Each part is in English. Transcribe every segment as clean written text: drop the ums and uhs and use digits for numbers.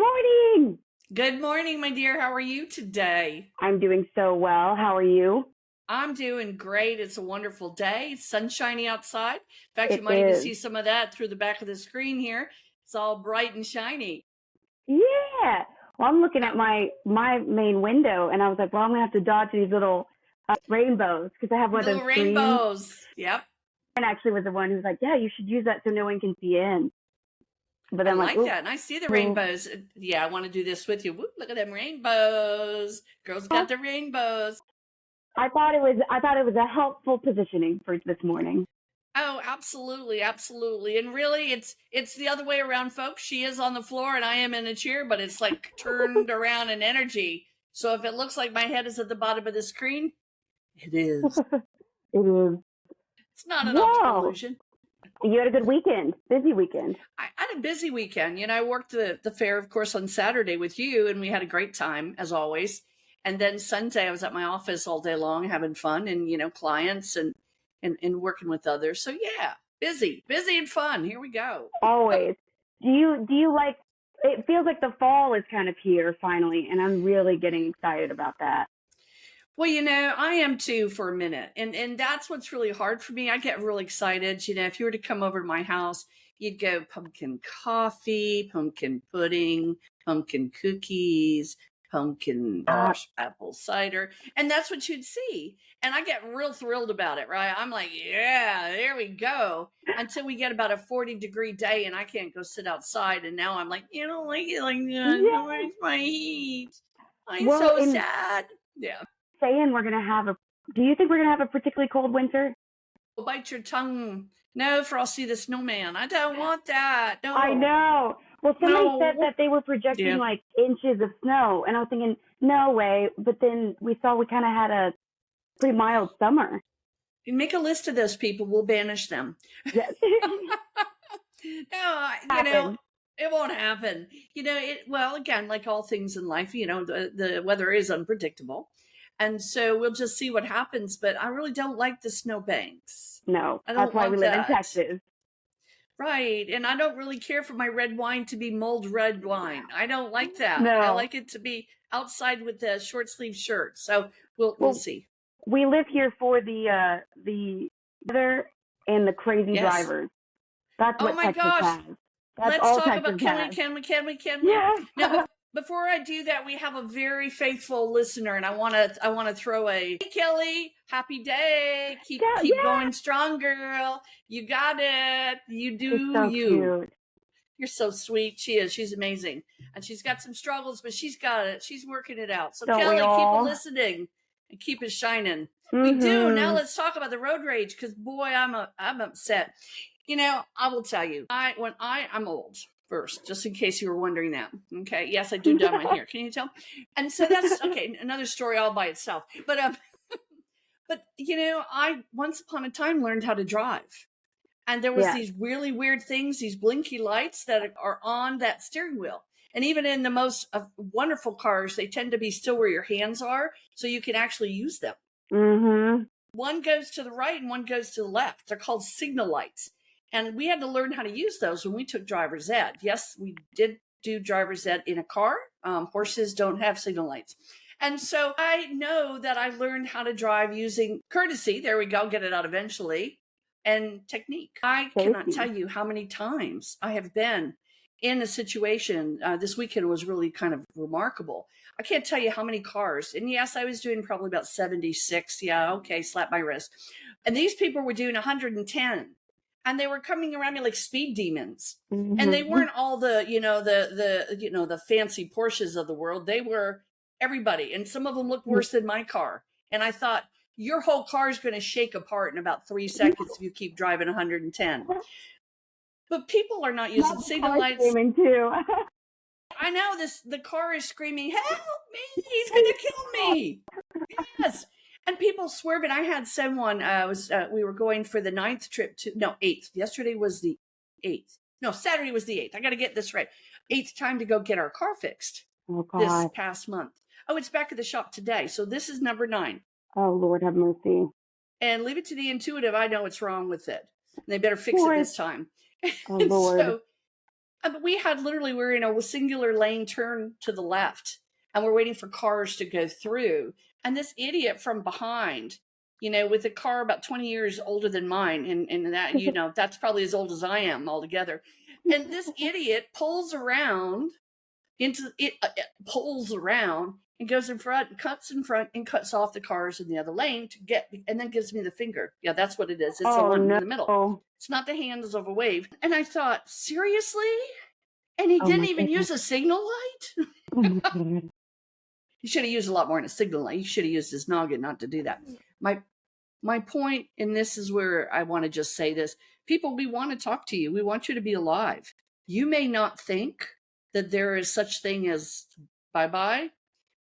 morning. Good morning, my dear. How are you today? I'm doing so well. How are you? I'm doing great. It's a wonderful day. It's sunshiny outside. In fact, you It might even is. see some of that through the back of the screen here. It's all bright and shiny. Yeah. Well, I'm looking at Oh, my main window, and I was like, well, I'm gonna have to dodge these little rainbows because I have one of little those screens. rainbows. Yep. And actually, was the one who's like, yeah, you should use that so no one can see in. But I then I'm like, like oh, that. And I see the well, rainbows. Yeah, I want to do this with you. Whoop, look at them rainbows. Girls got the rainbows. I thought it was a helpful positioning for this morning. Oh, absolutely, absolutely. And really it's the other way around, folks. She is on the floor and I am in a chair, but it's like turned around in energy. So if it looks like my head is at the bottom of the screen, it is. It is. It's not an optical Whoa. illusion. You had a good weekend, busy weekend. I had a busy weekend. I worked the fair, of course, on Saturday with you, and we had a great time, as always. And then Sunday, I was at my office all day long having fun and, clients and working with others. So, yeah, busy and fun. Here we go. Always. Do you like it feels like the fall is kind of here finally, and I'm really getting excited about that. Well, I am too for a minute. And that's what's really hard for me. I get really excited. If you were to come over to my house, you'd go pumpkin coffee, pumpkin pudding, pumpkin cookies, pumpkin Uh, apple cider. And that's what you'd see. And I get real thrilled about it, right? I'm like, yeah, there we go. Until we get about a 40-degree day and I can't go sit outside. And now I'm like, you don't like it like that. yeah. Where's my heat? I'm Well, so in sad. Yeah. saying we're gonna have a, do you think we're gonna have a particularly cold winter? Bite your tongue. No, Frosty the Snowman. I don't want that. I No. know. Well, somebody said No. that they were projecting Yeah. like inches of snow, and I was thinking, no way. But then we saw we kind of had a pretty mild summer. Make a list of those people. We'll banish them. Yes. No, Happened. it won't happen. Well, again, like all things in life, the weather is unpredictable. And so we'll just see what happens. But I really don't like the snowbanks. No, I that's don't why we want live in that. Texas. Right. And I don't really care for my red wine to be mulled red wine. I don't like that. I No. like it to be outside with the short sleeve shirt. So we'll Well, see. we live here for the weather and the crazy Yes. drivers. That's Oh what my Texas gosh. has. That's Let's all talk about Texas can we, has. can we, can we, can we? Yeah. Now, before I do that, we have a very faithful listener, and I want to throw a hey Kelly, happy day. Keep Yeah. going strong, girl. You got it. You She's do so you. cute. You're so sweet. She is. She's amazing. And she's got some struggles, but she's got it. She's working it out. So, Don't we Kelly, keep it all? I and keep it shining. We do. Now Mm-hmm. let's talk about the road rage because, boy, I'm upset. I will tell you, I'm old first, just in case you were wondering that. Okay. Yes, I do dye my hair. Can you tell? And so that's okay. Another story all by itself. But I once upon a time learned how to drive. And there was Yeah. these really weird things, these blinky lights that are on that steering wheel. And even in the most wonderful cars, they tend to be still where your hands are, so you can actually use them. Mm-hmm. One goes to the right and one goes to the left. They're called signal lights. And we had to learn how to use those when we took driver's ed. Yes, we did do driver's ed in a car. Horses don't have signal lights. And so I know that I learned how to drive using courtesy. There we go. Get it out eventually. And technique. I cannot Safety. tell you how many times I have been in a situation. This weekend was really kind of remarkable. I can't tell you how many cars. And yes, I was doing probably about 76. Yeah, okay, slap my wrist. And these people were doing 110. And they were coming around me like speed demons. And they Mm-hmm. weren't all the fancy Porsches of the world. They were everybody. And some of them looked worse than my car. And I thought, your whole car is going to shake apart in about 3 seconds if you keep driving 110. But people are not using That's signal car lights. screaming too. I know the car is screaming, help me, he's going to kill me. Yes. And people swerving. I had someone, we were going for the 8th. Yesterday was the 8th. No, Saturday was the 8th. I got to get this right. 8th time to go get our car fixed Oh this God. past month. Oh, it's back at the shop today. So this is number 9. Oh Lord, have mercy. And leave it to the intuitive. I know what's wrong with it. And they better fix it Lord. this time. Oh And Lord. so We had literally, we were in a singular lane turn to the left, and we're waiting for cars to go through. And this idiot from behind, with a car about 20 years older than mine, and that, that's probably as old as I am altogether. And this idiot pulls around pulls around and goes in front and cuts off the cars in the other lane and then gives me the finger. Yeah, that's what it is. It's the one in the middle. It's not the hands of a wave. And I thought, seriously? And he didn't even use a signal light? He should have used a lot more in a signal light. He should have used his noggin not to do that. My point, and this is where I want to just say this, people, we want to talk to you. We want you to be alive. You may not think that there is such thing as bye-bye,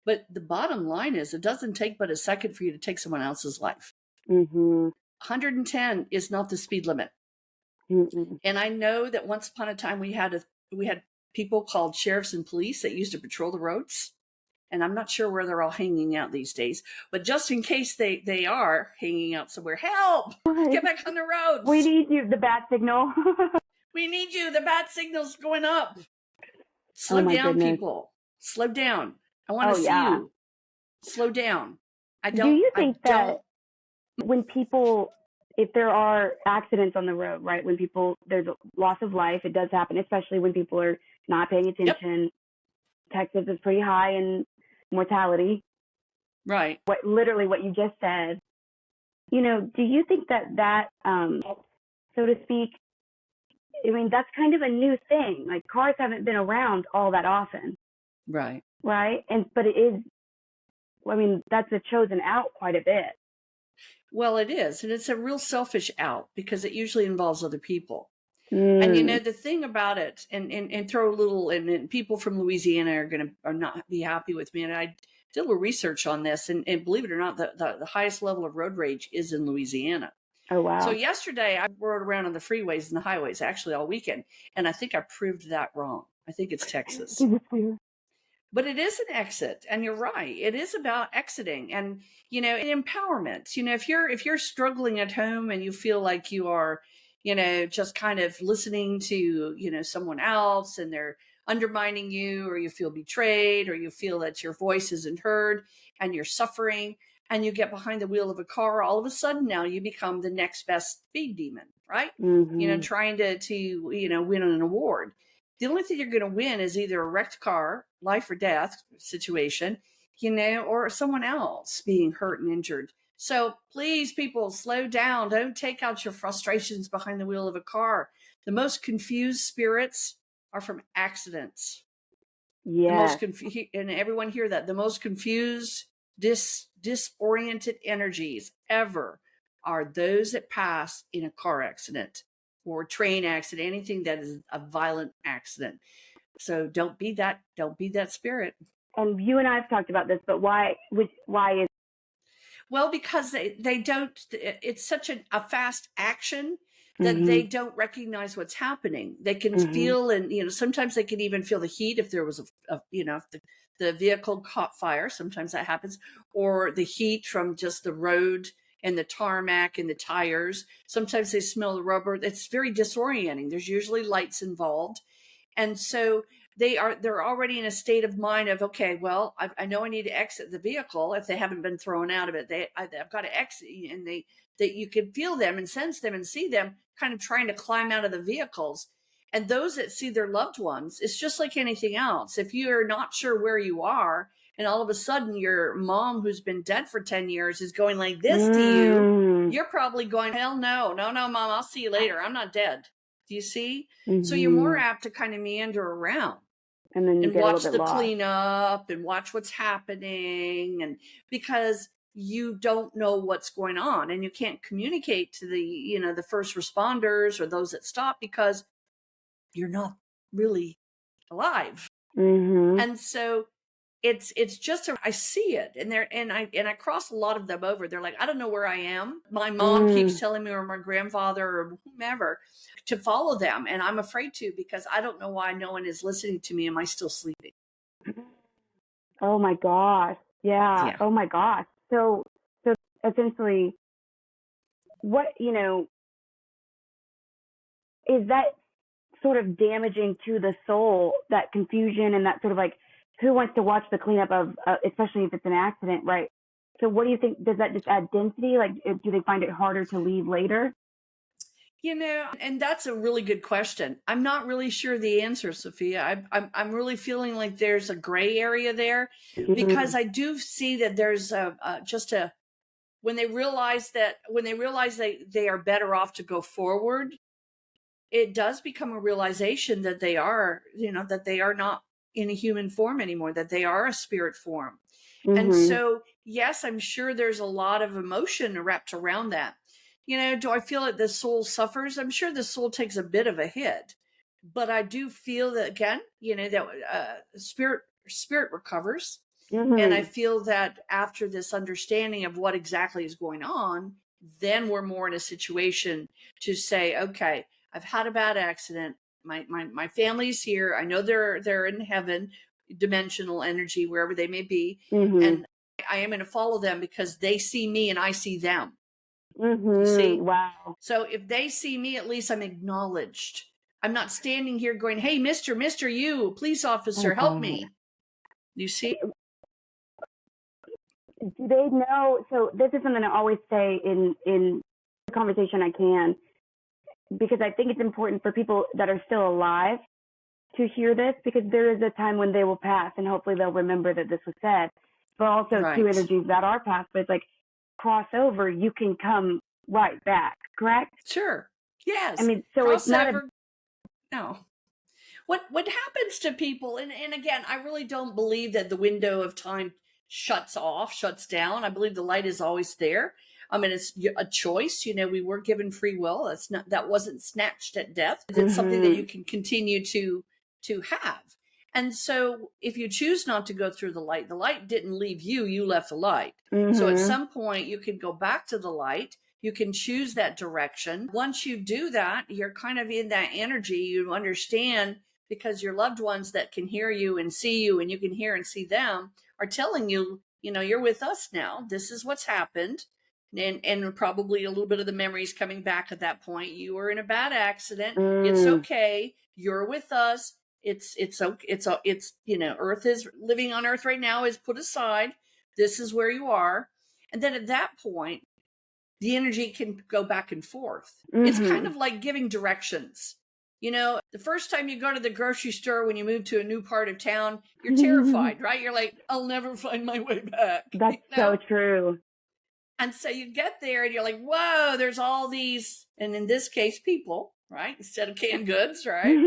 but the bottom line is it doesn't take but a second for you to take someone else's life. 110 is not the speed limit. And I know that once upon a time we had people called sheriffs and police that used to patrol the roads. And I'm not sure where they're all hanging out these days, but just in case they are hanging out somewhere, help! Get back on the roads. We need you, the bat signal. We need you. The bat signal's going up. Slow down, people. Slow down. I want to see you. Slow down. Do you think that when people, if there are accidents on the road, right, when there's a loss of life, it does happen, especially when people are not paying attention. Yep. Texas is pretty high in mortality. Right. Literally what you just said. Do you think that, so to speak, I mean, that's kind of a new thing. Like, cars haven't been around all that often. Right. Right. But it is, I mean, that's a chosen out quite a bit. Well, it is. And it's a real selfish out because it usually involves other people. And the thing about it, and throw a little, and people from Louisiana are not be happy with me. And I did a little research on this, and believe it or not, the highest level of road rage is in Louisiana. Oh, wow. So yesterday I rode around on the freeways and the highways, actually all weekend, and I think I proved that wrong. I think it's Texas. But it is an exit, and you're right. It is about exiting and, empowerment. If you're struggling at home and you feel like you are, just kind of listening to, someone else and they're undermining you, or you feel betrayed, or you feel that your voice isn't heard and you're suffering, and you get behind the wheel of a car, all of a sudden now you become the next best speed demon, right? Trying to win an award. The only thing you're going to win is either a wrecked car, life or death situation, or someone else being hurt and injured. So please, people, slow down. Don't take out your frustrations behind the wheel of a car. The most confused spirits are from accidents. Yeah. And everyone hear that. The most confused, disoriented energies ever are those that pass in a car accident or train accident, anything that is a violent accident. So don't be that spirit. And you and I have talked about this, but why is? Well, because they don't, it's such a fast action that they don't recognize what's happening. They can feel, and, sometimes they can even feel the heat if there was if the vehicle caught fire. Sometimes that happens, or the heat from just the road and the tarmac and the tires. Sometimes they smell the rubber. It's very disorienting. There's usually lights involved. And so they're already in a state of mind of, okay, well, I know I need to exit the vehicle. If they haven't been thrown out of it, I've got to exit. And that you can feel them and sense them and see them kind of trying to climb out of the vehicles. And those that see their loved ones, it's just like anything else. If you're not sure where you are, and all of a sudden your mom who's been dead for 10 years is going like this to you, you're probably going, hell no, mom, I'll see you later. I'm not dead. Do you see? So you're more apt to kind of meander around and watch the cleanup and watch what's happening. And because you don't know what's going on and you can't communicate to the first responders or those that stop because you're not really alive. And so it's just I see it, and I cross a lot of them over. They're like, I don't know where I am. My mom keeps telling me, or my grandfather, or whomever, to follow them, and I'm afraid to because I don't know why no one is listening to me. Am I still sleeping? Oh my gosh! Yeah. Oh my gosh! So essentially, what is that sort of damaging to the soul, that confusion and that sort of like, who wants to watch the cleanup of, especially if it's an accident, right? So what do you think? Does that just add density? Like, do they find it harder to leave later? And that's a really good question. I'm not really sure the answer, Sophia. I'm really feeling like there's a gray area there, because I do see that there's when they realize they are better off to go forward, it does become a realization that they are, that they are not in a human form anymore, that they are a spirit form. And so, yes, I'm sure there's a lot of emotion wrapped around that. Do I feel that the soul suffers? I'm sure the soul takes a bit of a hit, but I do feel that, again, that spirit recovers. And I feel that after this understanding of what exactly is going on, then we're more in a situation to say, okay, I've had a bad accident. My family's here. I know they're in heaven, dimensional energy, wherever they may be. And I am going to follow them because they see me and I see them. You see? Wow. So if they see me, at least I'm acknowledged. I'm not standing here going, hey, Mr. you, police officer, help me. You see? Do they know? So this is something I always say in the conversation I can, because I think it's important for people that are still alive to hear this, because there is a time when they will pass and hopefully they'll remember that this was said. But also two energies that are past, but it's like crossover, you can come right back, correct? Sure. Yes. I mean, so it's not a... No. What happens to people, and again, I really don't believe that the window of time shuts down. I believe the light is always there. I mean, it's a choice. We were given free will. That wasn't snatched at death. It's something that you can continue to have. And so if you choose not to go through the light didn't leave you, you left the light. So at some point you can go back to the light. You can choose that direction. Once you do that, you're kind of in that energy. You understand, because your loved ones that can hear you and see you, and you can hear and see them, are telling you, you're with us now. This is what's happened. And probably a little bit of the memories coming back at that point. You were in a bad accident. It's okay. You're with us. It's Earth is living on Earth right now is put aside. This is where you are. And then at that point, the energy can go back and forth. It's kind of like giving directions. The first time you go to the grocery store, when you move to a new part of town, you're terrified, right? You're like, I'll never find my way back. That's so true. And so you get there and you're like, whoa, there's all these, and in this case, people, right? Instead of canned goods, right?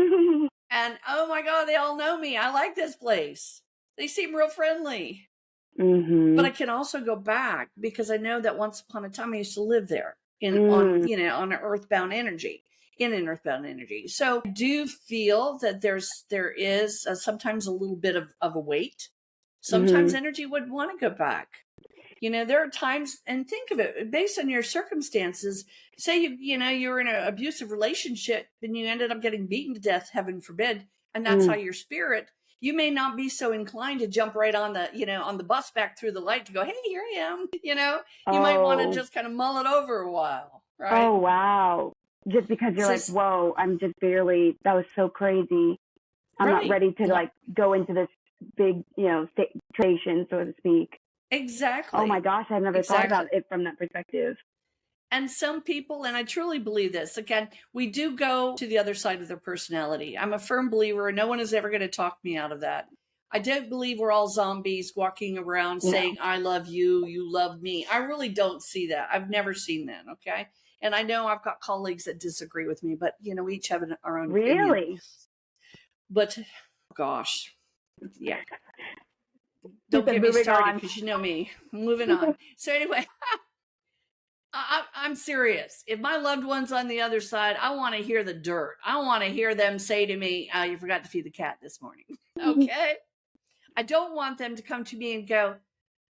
And oh my God, they all know me. I like this place. They seem real friendly. But I can also go back, because I know that once upon a time I used to live there on an earthbound energy, in an earthbound energy. So I do feel that there is sometimes a little bit of a weight. Sometimes energy would want to go back. There are times, and think of it based on your circumstances. Say you're in an abusive relationship and you ended up getting beaten to death, heaven forbid, and that's how your spirit. You may not be so inclined to jump right on the bus back through the light to go, hey, here I am. You might want to just kind of mull it over a while, right? Oh, wow. Just because you're like, whoa, I'm just barely, that was so crazy. I'm not ready to go into this big, situation, so to speak. Exactly. Oh my gosh, I've never thought about it from that perspective. And some people, and I truly believe this, again, we do go to the other side of their personality. I'm a firm believer, and no one is ever going to talk me out of that. I don't believe we're all zombies walking around saying, I love you, you love me. I really don't see that. I've never seen that, okay? And I know I've got colleagues that disagree with me, but, we each have our own opinion. Really? But, gosh, yeah. Don't get me started, because you know me. Moving on. So anyway... I'm serious. If my loved one's on the other side, I want to hear the dirt. I want to hear them say to me, you forgot to feed the cat this morning. Okay? I don't want them to come to me and go,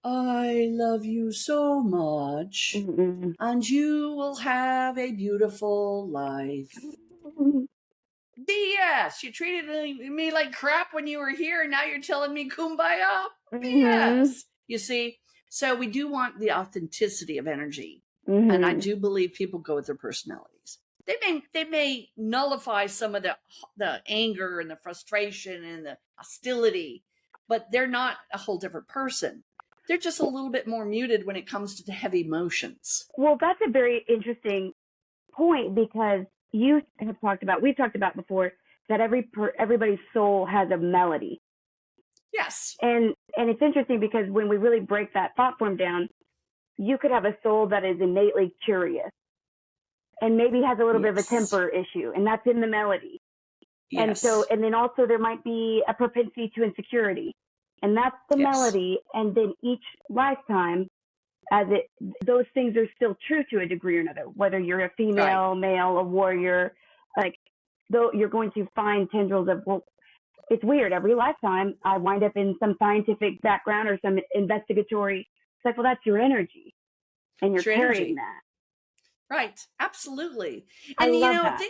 I love you so much, and you will have a beautiful life. BS. You treated me like crap when you were here, and now you're telling me kumbaya? BS. You see? So we do want the authenticity of energy. And I do believe people go with their personalities. they may nullify some of the anger and the frustration and the hostility, but they're not a whole different person. They're just a little bit more muted when it comes to the heavy emotions. Well, that's a very interesting point, because we've talked about before that everybody's soul has a melody. Yes. And it's interesting because when we really break that thought form down, you could have a soul that is innately curious and maybe has a little bit of a temper issue, and that's in the melody. Yes. And then also there might be a propensity to insecurity, and that's the melody. And then each lifetime, those things are still true to a degree or another, whether you're a female, male, a warrior, though you're going to find tendrils of, well, it's weird. Every lifetime I wind up in some scientific background or some investigatory. It's like, well, that's your energy, and you're carrying that. Right. Absolutely. And I love that.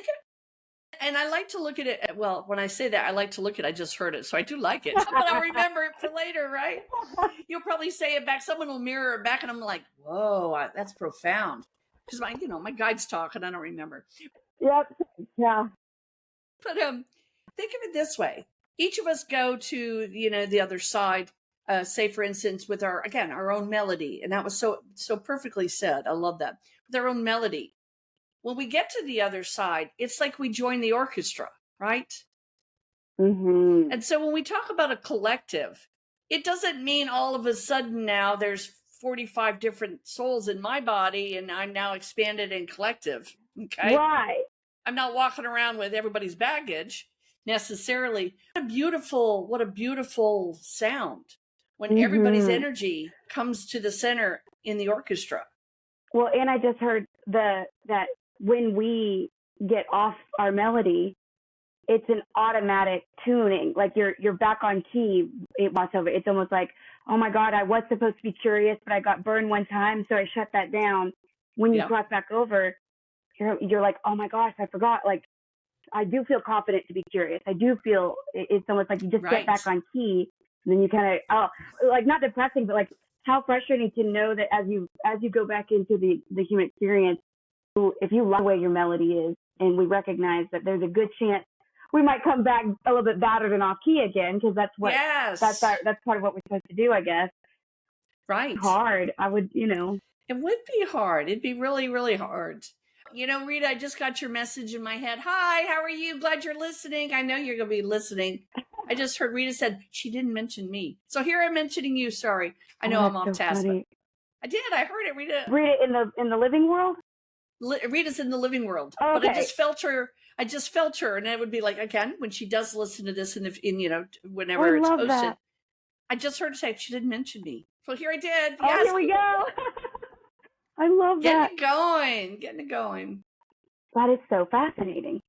And I like to look at it. Well, when I say that, I like to look at it. I just heard it, so I do like it. But I'll remember it for later, right? You'll probably say it back. Someone will mirror it back, and I'm like, whoa, that's profound. Because my guide's talking, I don't remember. Yep. Yeah. But think of it this way. Each of us go to, the other side, say, for instance, with our own melody. And that was so perfectly said. I love that. With our own melody. When we get to the other side, it's like we join the orchestra, right? Mm-hmm. And so when we talk about a collective, it doesn't mean all of a sudden now there's 45 different souls in my body and I'm now expanded and collective. Okay. Right. I'm not walking around with everybody's baggage necessarily. What a beautiful sound when everybody's energy comes to the center in the orchestra. Well, and I just heard that when we get off our melody, it's an automatic tuning. Like you're back on key. It's almost like, oh my God, I was supposed to be curious, but I got burned one time, so I shut that down. When you cross back over, you're like, oh my gosh, I forgot. Like, I do feel confident to be curious. I do feel it's almost like you just get back on key, and then you kind of like, not depressing, but like how frustrating to know that as you go back into the human experience, if you love the way your melody is, and we recognize that there's a good chance we might come back a little bit battered and off key again, because that's what that's part of what we're supposed to do, I guess. Right. It's hard. It would be hard. It'd be really, really hard. Rita, I just got your message in my head. Hi, how are you? Glad you're listening. I know you're going to be listening. I just heard Rita said she didn't mention me. So here I'm mentioning you. Sorry. I know I'm off task. I did. I heard it, Rita. Rita in the living world? Rita's in the living world. Okay. But I just felt her. And it would be like, again, when she does listen to this whenever it's posted. That. I just heard her say she didn't mention me. So here I did. Oh, yes. Here we go. I love that. Getting it going. That is so fascinating.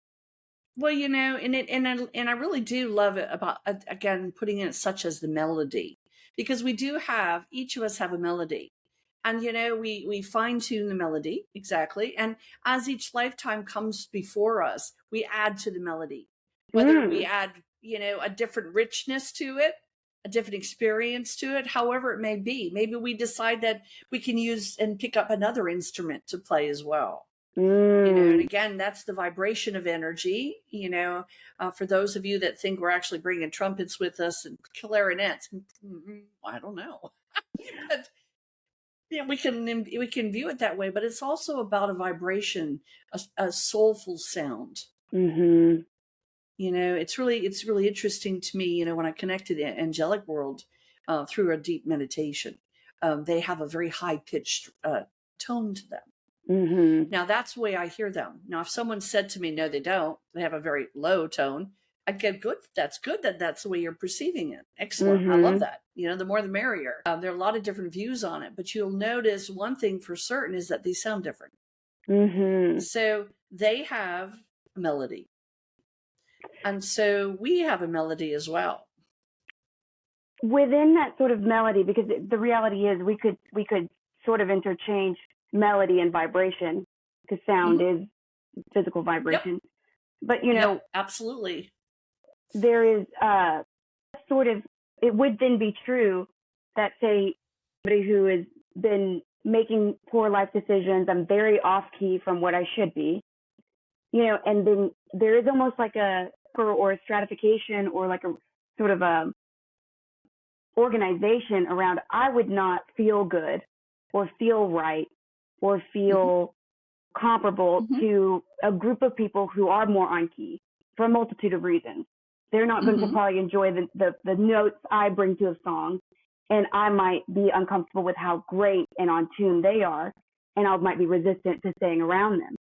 Well, and I really do love it about, again, putting in it such as the melody, because each of us have a melody, and, we fine tune the melody. Exactly. And as each lifetime comes before us, we add to the melody, whether we add, a different richness to it, a different experience to it, however it may be. Maybe we decide that we can use and pick up another instrument to play as well. And again, that's the vibration of energy. For those of you that think we're actually bringing trumpets with us and clarinets, I don't know. But we can view it that way. But it's also about a vibration, a soulful sound. Mm-hmm. It's really interesting to me, when I connect to the angelic world through a deep meditation. They have a very high-pitched tone to them. Mm-hmm. Now, that's the way I hear them. Now, if someone said to me, no, they don't, they have a very low tone, I'd get good. That's good that's the way you're perceiving it. Excellent. I love that. The more the merrier. There are a lot of different views on it, but you'll notice one thing for certain is that they sound different. Mm-hmm. So they have a melody. And so we have a melody as well. Within that sort of melody, because the reality is we could sort of interchange melody and vibration, because sound is physical vibration. But absolutely, there is sort of, it would then be true that, say, somebody who has been making poor life decisions, I'm very off key from what I should be, and then there is almost like a stratification or like a sort of a organization around I would not feel good or feel right or feel comparable to a group of people who are more on key for a multitude of reasons. They're not going to probably enjoy the notes I bring to a song, and I might be uncomfortable with how great and on tune they are, and I might be resistant to staying around them.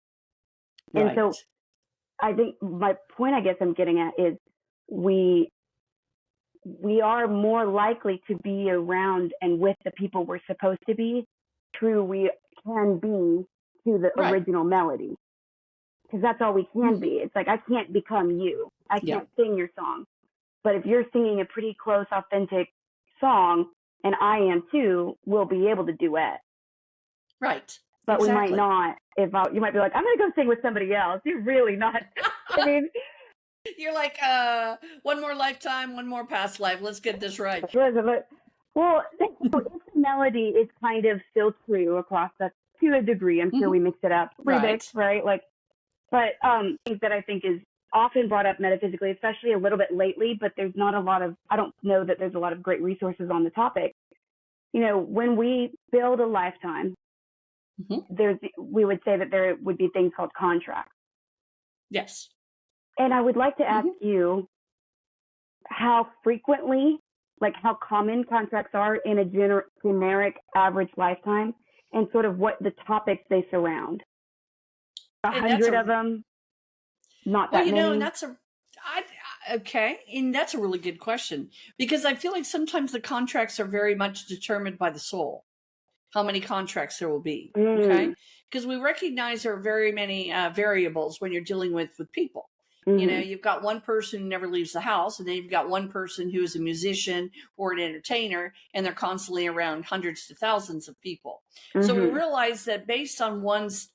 Right. And so I think my point I guess I'm getting at is we are more likely to be around and with the people we're supposed to be, true we can be to the original melody. Because that's all we can be. It's like, I can't become you. I can't sing your song. But if you're singing a pretty close, authentic song, and I am too, we'll be able to duet. Right. But we might not. You might be like, I'm going to go sing with somebody else. You're really not. I mean, you're like, one more lifetime, one more past life. Let's get this right. Well, if the melody is kind of still true across that to a degree. I'm sure we mix it up. Remix, right? Like, but things that I think is often brought up metaphysically, especially a little bit lately, but there's not a lot of, I don't know that there's a lot of great resources on the topic. When we build a lifetime, we would say that there would be things called contracts. Yes. And I would like to ask you how frequently, like how common contracts are in a generic average lifetime, and sort of what the topics they surround. 100 of them, not that many. And that's and that's a really good question, because I feel like sometimes the contracts are very much determined by the soul, how many contracts there will be. Okay, because we recognize there are very many variables when you're dealing with people. You've got one person who never leaves the house, and then you've got one person who is a musician or an entertainer, and they're constantly around hundreds to thousands of people. So we realize that based on one's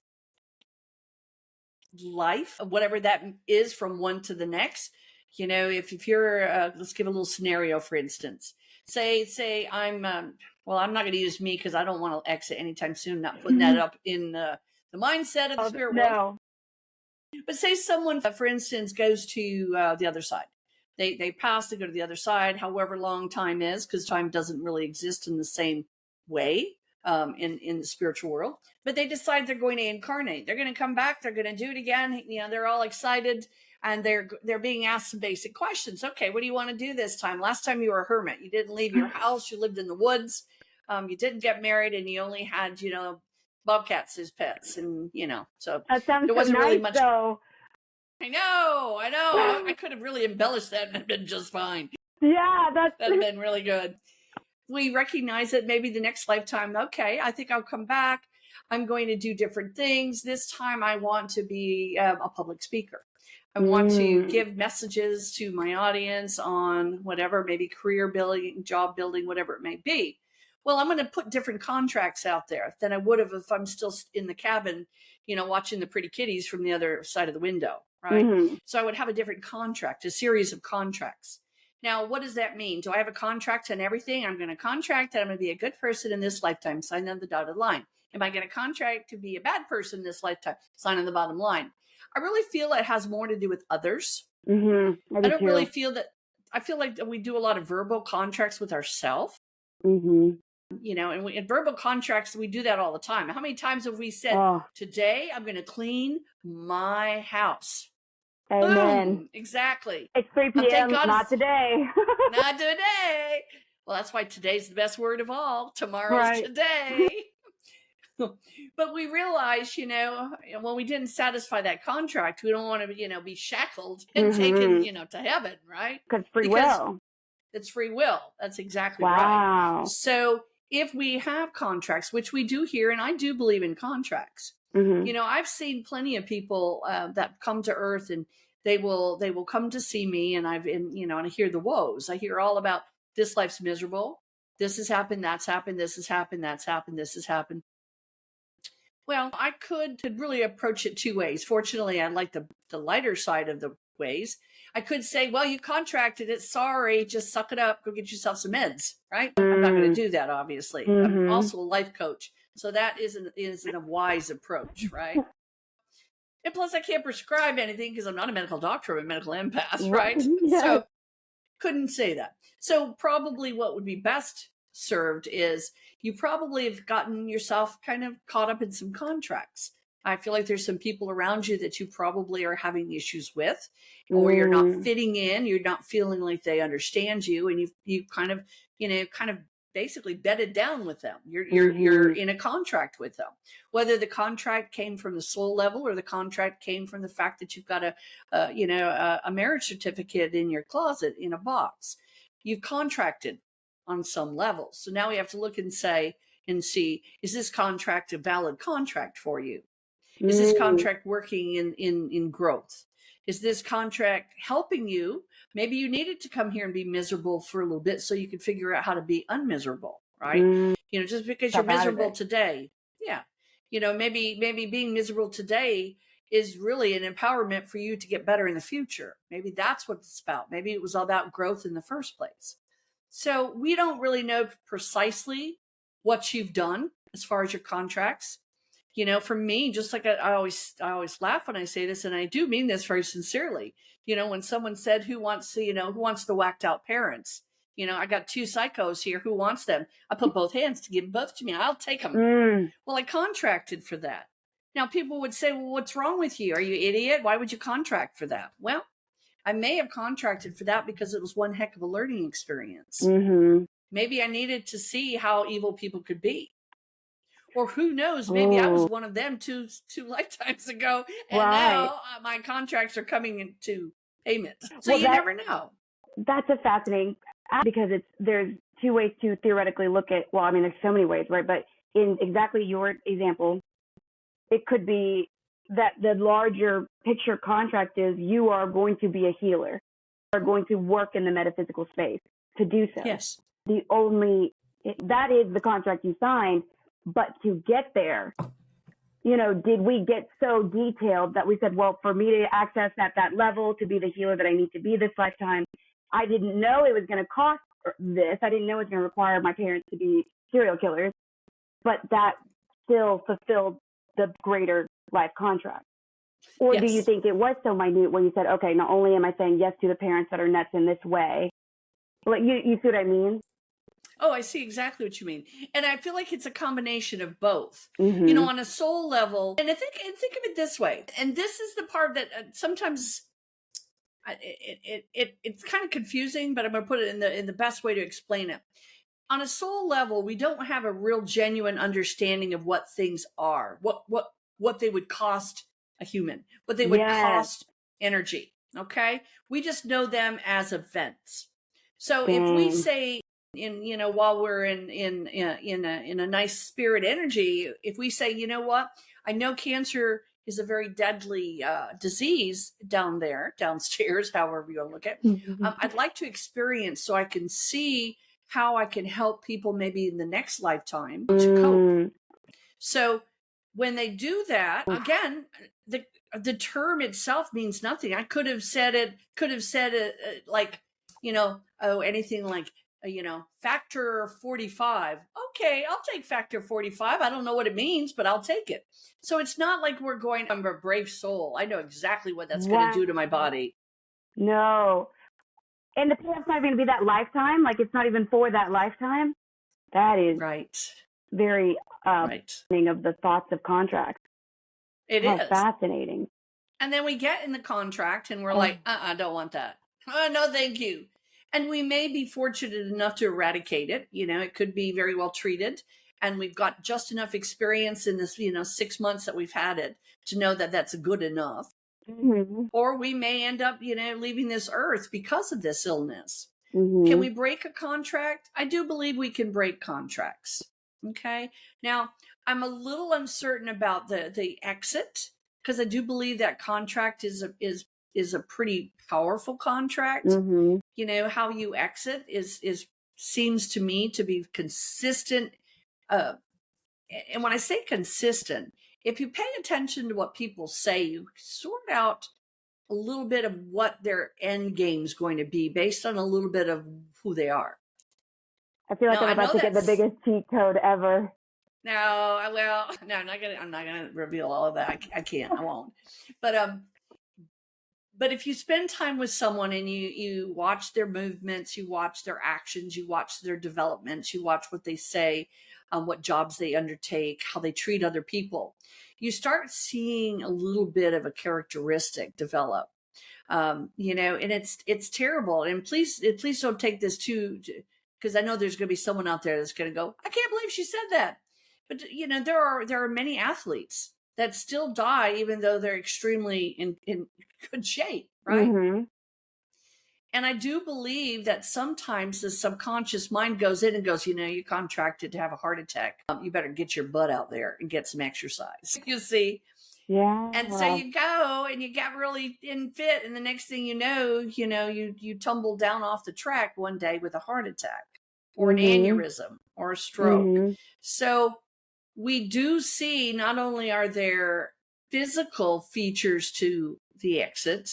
life, whatever that is from one to the next, if you're let's give a little scenario, for instance. Say I'm I'm not going to use me because I don't want to exit anytime soon, not putting that up in the mindset of the spirit world. But say someone, for instance, goes to the other side. They pass, they go to the other side, however long time is, because time doesn't really exist in the same way in the spiritual world. But they decide they're going to incarnate. They're going to come back. They're going to do it again. They're all excited, and they're being asked some basic questions. Okay, what do you want to do this time? Last time you were a hermit. You didn't leave your house. You lived in the woods. You didn't get married, and you only had bobcats as pets, and so that sounds there wasn't so nice, really much. Though. I know. I could have really embellished that and been just fine. Yeah, that'd have been really good. We recognize that maybe the next lifetime, okay, I think I'll come back. I'm going to do different things. This time I want to be a public speaker. I want to give messages to my audience on whatever, maybe career building, job building, whatever it may be. Well, I'm going to put different contracts out there than I would have if I'm still in the cabin, watching the pretty kitties from the other side of the window, right? So I would have a different contract, a series of contracts. Now, what does that mean? Do I have a contract on everything? I'm going to contract that I'm going to be a good person in this lifetime, sign on the dotted line. Am I going to contract to be a bad person in this lifetime, sign on the bottom line? I really feel it has more to do with others. I don't really feel that. I feel like we do a lot of verbal contracts with ourselves. And in verbal contracts, we do that all the time. How many times have we said, today I'm going to clean my house? Amen. Boom. Exactly. It's 3 p.m. Not today. Not today. Well, that's why today's the best word of all. Tomorrow's today. But we realize, when we didn't satisfy that contract, we don't want to, be shackled and taken, to heaven, right? Because free will. It's free will. That's exactly right. So if we have contracts, which we do here, and I do believe in contracts, I've seen plenty of people that come to Earth, and they will come to see me, and and I hear the woes. I hear all about this life's miserable. This has happened. That's happened. This has happened. That's happened. This has happened. Well, I could really approach it two ways. Fortunately, I like the lighter side of the ways. I could say, well, you contracted it. Sorry, just suck it up. Go get yourself some meds, right? I'm not going to do that, obviously. I'm also a life coach. So that isn't a wise approach, right? And plus, I can't prescribe anything because I'm not a medical doctor. I'm a medical empath, Right. right? Yes. So couldn't say that. So probably what would be best served is you probably have gotten yourself kind of caught up in some contracts. I feel like there's some people around you that you probably are having issues with, or you're not fitting in, you're not feeling like they understand you, and you kind of, kind of basically bedded down with them. You're in a contract with them. Whether the contract came from the soul level or the contract came from the fact that you've got a marriage certificate in your closet in a box, you've contracted on some level. So now we have to look and see, is this contract a valid contract for you? Is this contract working in growth? Is this contract helping you? Maybe you needed to come here and be miserable for a little bit so you could figure out how to be unmiserable, right? Just because you're miserable today. Yeah. Maybe being miserable today is really an empowerment for you to get better in the future. Maybe that's what it's about. Maybe it was all about growth in the first place. So we don't really know precisely what you've done as far as your contracts. For me, just like I always laugh when I say this, and I do mean this very sincerely. When someone said, who wants the whacked out parents? I got 2 psychos here. Who wants them? I put both hands to give them both to me. I'll take them. Well, I contracted for that. Now, people would say, well, what's wrong with you? Are you an idiot? Why would you contract for that? Well, I may have contracted for that because it was one heck of a learning experience. Maybe I needed to see how evil people could be. Or who knows, maybe I was one of them two lifetimes ago, and now my contracts are coming into payment. So you never know. That's a fascinating, because there's 2 ways to theoretically look at, there's so many ways, right? But in exactly your example, it could be that the larger picture contract is you are going to be a healer, you are going to work in the metaphysical space to do so. Yes. That is the contract you signed. But to get there, did we get so detailed that we said, well, for me to access at that level, to be the healer that I need to be this lifetime, I didn't know it was going to cost this. I didn't know it was going to require my parents to be serial killers, but that still fulfilled the greater life contract. Or do you think it was so minute when you said, okay, not only am I saying yes to the parents that are nuts in this way, like you see what I mean? Oh, I see exactly what you mean. And I feel like it's a combination of both. On a soul level. And think of it this way. And this is the part that sometimes it's kind of confusing, but I'm going to put it in the best way to explain it. On a soul level, we don't have a real genuine understanding of what things are, what they would cost a human, what they would cost energy. Okay. We just know them as events. So if we say, while we're in a nice spirit energy, if we say, you know what, I know cancer is a very deadly disease downstairs, however you want to look at it. I'd like to experience so I can see how I can help people maybe in the next lifetime to cope. So when they do that, again, the term itself means nothing. I could have said it like, anything like, factor 45. Okay, I'll take factor 45. I don't know what it means, but I'll take it. So it's not like we're going, I'm a brave soul. I know exactly what that's going to do to my body. No. And the payoff's not going to be that lifetime. Like, it's not even for that lifetime. That is very of the thoughts of contracts. It is fascinating. And then we get in the contract and we're like, I don't want that. No, thank you. And we may be fortunate enough to eradicate it. It could be very well treated. And we've got just enough experience in this, 6 months that we've had it to know that that's good enough. Or we may end up, leaving this earth because of this illness. Can we break a contract? I do believe we can break contracts. Okay. Now, I'm a little uncertain about the exit, because I do believe that contract is a pretty powerful contract. How you exit seems to me to be consistent. And when I say consistent, if you pay attention to what people say, you sort out a little bit of what their end game is going to be based on a little bit of who they are. I feel like I'm about to get the biggest cheat code ever. No, no, I'm not gonna reveal all of that. I can't. I won't. But if you spend time with someone and you watch their movements, you watch their actions, you watch their developments, you watch what they say, what jobs they undertake, how they treat other people, you start seeing a little bit of a characteristic develop. And it's terrible. And please don't take this too, because I know there's going to be someone out there that's going to go, I can't believe she said that. But there are many athletes that still die even though they're extremely in good shape, right? Mm-hmm. And I do believe that sometimes the subconscious mind goes in and goes, you contracted to have a heart attack. You better get your butt out there and get some exercise. You see? Yeah. And so you go and you get really in fit, and the next thing you know, you tumble down off the track one day with a heart attack or an aneurysm or a stroke. So we do see not only are there physical features to the exit.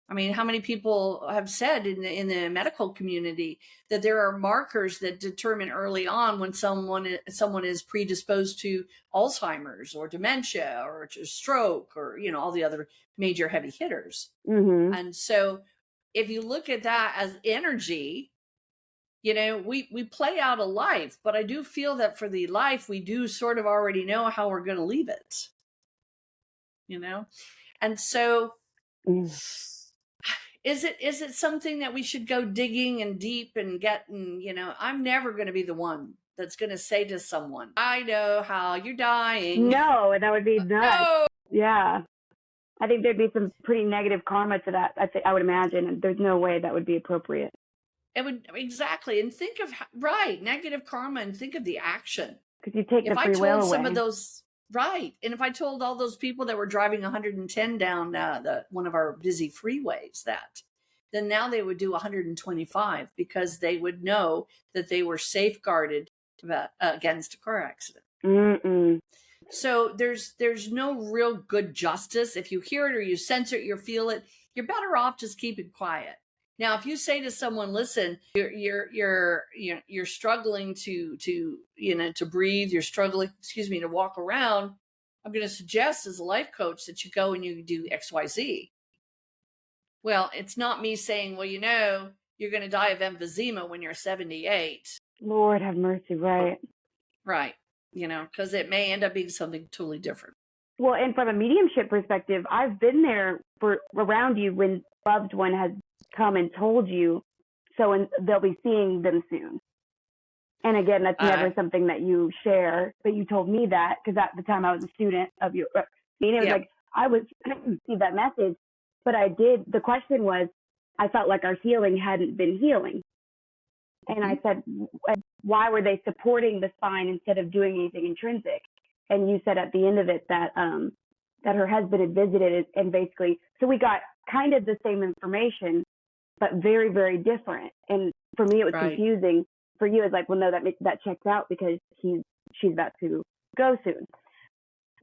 I mean, how many people have said in the medical community that there are markers that determine early on when someone is predisposed to Alzheimer's or dementia or to stroke or all the other major heavy hitters. And so if you look at that as energy, we play out a life, but I do feel that for the life, we do sort of already know how we're going to leave it, and so is it something that we should go digging and deep and get, I'm never going to be the one that's going to say to someone, I know how you're dying. No, that would be nuts. No. Yeah. I think there'd be some pretty negative karma to that. I would imagine, and there's no way that would be appropriate. It would, exactly. And think of, negative karma, and think of the action. Because you take the free will away. Some of those, right. And if I told all those people that were driving 110 down one of our busy freeways then now they would do 125 because they would know that they were safeguarded against a car accident. So there's no real good justice. If you hear it or you sense it, you feel it, you're better off just keeping quiet. Now, if you say to someone, listen, you're struggling to breathe, you're struggling, to walk around, I'm going to suggest as a life coach that you go and you do XYZ. Well, it's not me saying, well, you're going to die of emphysema when you're 78. Lord have mercy, right? Right. Because it may end up being something totally different. Well, and from a mediumship perspective, I've been there around you when a loved one has come and told you so, and they'll be seeing them soon. And again, that's never something that you share, but you told me that because at the time I was a student of you. It was like I was see that message, but the question was, I felt like our healing hadn't been healing. And I said, why were they supporting the spine instead of doing anything intrinsic? And you said at the end of it that her husband had visited and basically, so we got kind of the same information, but very, very different. And for me, it was confusing. For you, it's like, well, no, that checks out because she's about to go soon.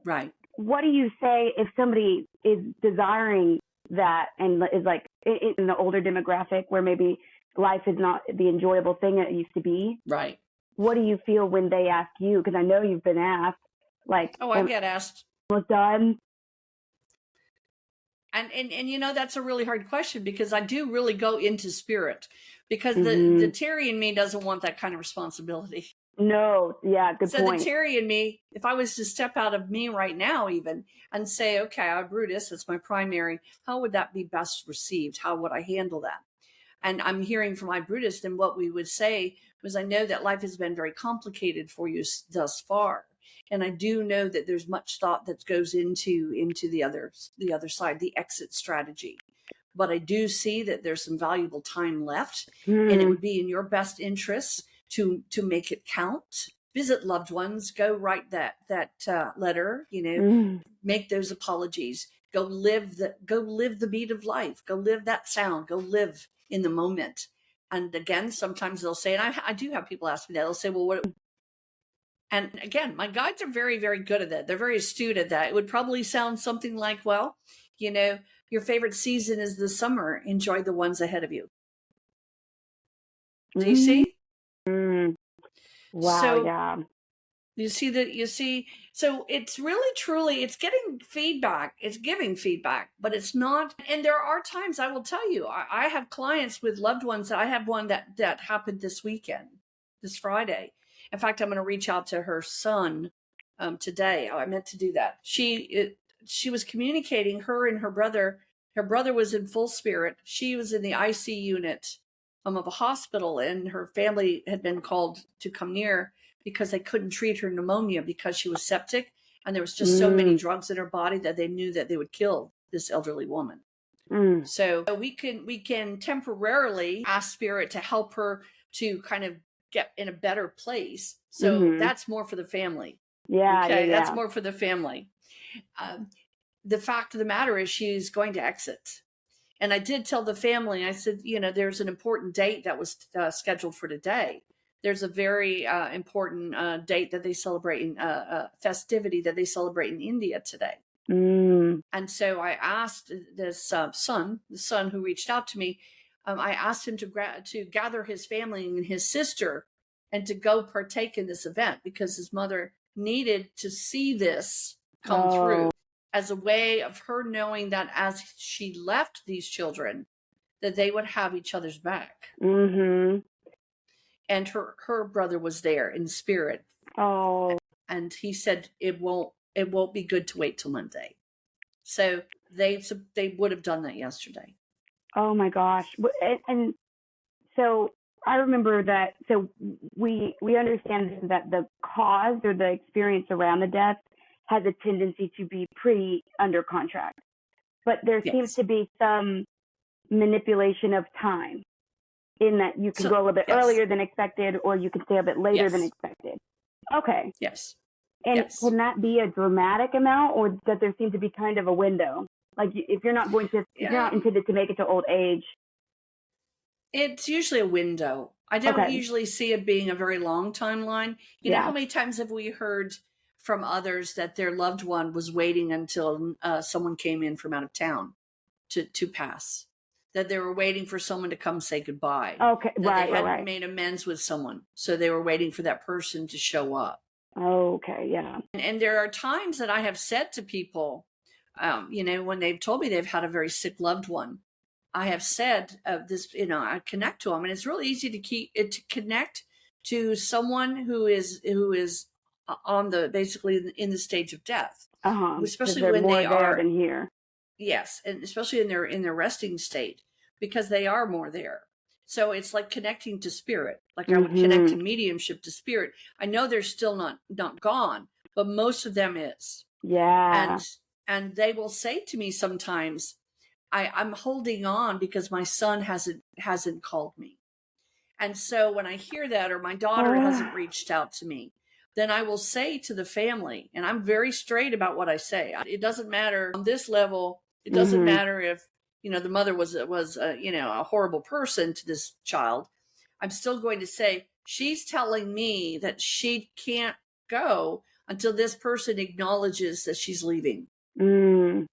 Right. What do you say if somebody is desiring that and is like in the older demographic where maybe life is not the enjoyable thing it used to be? Right. What do you feel when they ask you? Because I know you've been asked. Like, I get asked. Almost done. And that's a really hard question because I do really go into spirit because the Terri in me doesn't want that kind of responsibility. No, yeah, good point. So the Terri in me, if I was to step out of me right now even and say, okay, I'm Brutus, that's my primary, how would that be best received? How would I handle that? And I'm hearing from my Brutus, then what we would say was, I know that life has been very complicated for you thus far. And I do know that there's much thought that goes into the other side, the exit strategy. But I do see that there's some valuable time left, and it would be in your best interest to make it count. Visit loved ones, go write that letter, make those apologies, go live the beat of life, go live that sound, go live in the moment. And again, sometimes they'll say, and I do have people ask me that, they'll say, well, what? And again, my guides are very, very good at that. They're very astute at that. It would probably sound something like, well, your favorite season is the summer. Enjoy the ones ahead of you. Do you see? Wow, so, yeah. You see that, so it's really truly, it's getting feedback, it's giving feedback, but it's not. And there are times, I will tell you, I have clients with loved ones. I have one that happened this weekend, this Friday. In fact, I'm going to reach out to her son today. I meant to do that. She was communicating, her and her brother. Her brother was in full spirit. She was in the IC unit of a hospital, and her family had been called to come near because they couldn't treat her pneumonia because she was septic, and there was just so many drugs in her body that they knew that they would kill this elderly woman. So we can temporarily ask spirit to help her to kind of get in a better place. So that's more for the family. Okay, that's more for the family. The fact of the matter is, she's going to exit. And I did tell the family, I said, there's an important date that was scheduled for today. There's a very important date that they celebrate in festivity that they celebrate in India today. And so I asked this son, the son who reached out to me, I asked him to gather his family and his sister and to go partake in this event, because his mother needed to see this come through, as a way of her knowing that as she left these children, that they would have each other's back. And her brother was there in spirit. And he said, it won't be good to wait till Monday. So they would have done that yesterday. Oh my gosh. And so I remember that, so we understand that the cause or the experience around the death has a tendency to be pretty under contract. But there seems to be some manipulation of time, in that you can go a little bit earlier than expected, or you can stay a bit later than expected. Okay. Yes. And can that be a dramatic amount, or does there seem to be kind of a window? Like, if you're not intended to make it to old age. It's usually a window. I don't usually see it being a very long timeline. You know how many times have we heard from others that their loved one was waiting until someone came in from out of town to pass, that they were waiting for someone to come say goodbye. Okay, that they hadn't made amends with someone, so they were waiting for that person to show up. Okay, yeah. And there are times that I have said to people, when they've told me they've had a very sick loved one, I have said this, I connect to them, and it's really easy to connect to someone who is on basically in the stage of death, especially when they are than here. Yes, and especially in their resting state, because they are more there. So it's like connecting to spirit, like I would connect to mediumship to spirit. I know they're still not gone, but most of them is. Yeah. And they will say to me sometimes, I'm holding on because my son hasn't called me. And so when I hear that, or my daughter hasn't reached out to me, then I will say to the family, and I'm very straight about what I say. It doesn't matter on this level. It doesn't matter if, the mother was a horrible person to this child. I'm still going to say, she's telling me that she can't go until this person acknowledges that she's leaving. Dang.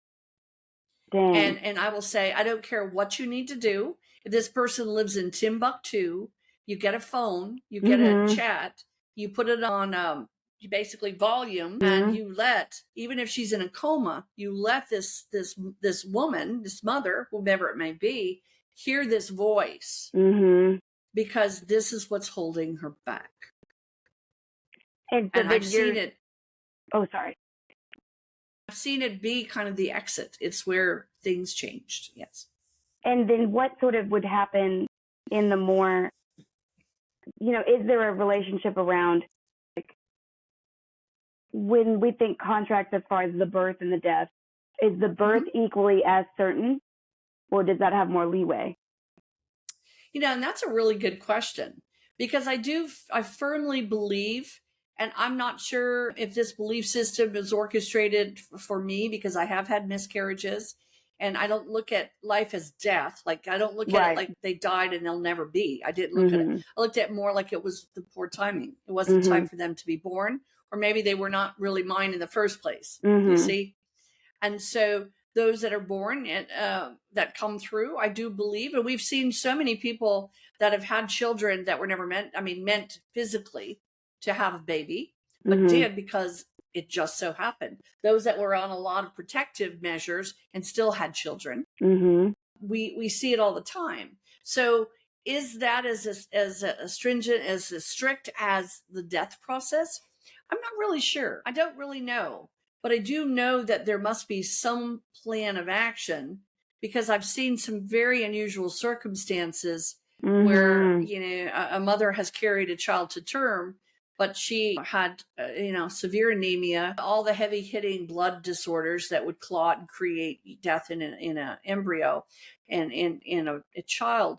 And I will say, I don't care what you need to do. If this person lives in Timbuktu, you get a phone, you get a chat, you put it on basically volume, and you let, even if she's in a coma, you let this woman, this mother, whomever it may be, hear this voice, because this is what's holding her back. And I've seen it. Oh, sorry. I've seen it be kind of the exit. It's where things changed. Yes. And then what sort of would happen in the more, is there a relationship around, like, when we think contracts as far as the birth and the death, is the birth equally as certain, or does that have more leeway? And that's a really good question, because I firmly believe, and I'm not sure if this belief system is orchestrated for me, because I have had miscarriages, and I don't look at life as death. Like, I don't look at it like they died and they'll never be. I didn't look at it. I looked at it more like it was the poor timing. It wasn't time for them to be born, or maybe they were not really mine in the first place. You see? And so those that are born that come through, I do believe, and we've seen so many people that have had children that were never meant physically to have a baby, but did because it just so happened. Those that were on a lot of protective measures and still had children, we see it all the time. So is that as stringent, as strict as the death process? I'm not really sure. I don't really know. But I do know that there must be some plan of action, because I've seen some very unusual circumstances where, a mother has carried a child to term, but she had, severe anemia, all the heavy hitting blood disorders that would clot and create death in an embryo and in a child.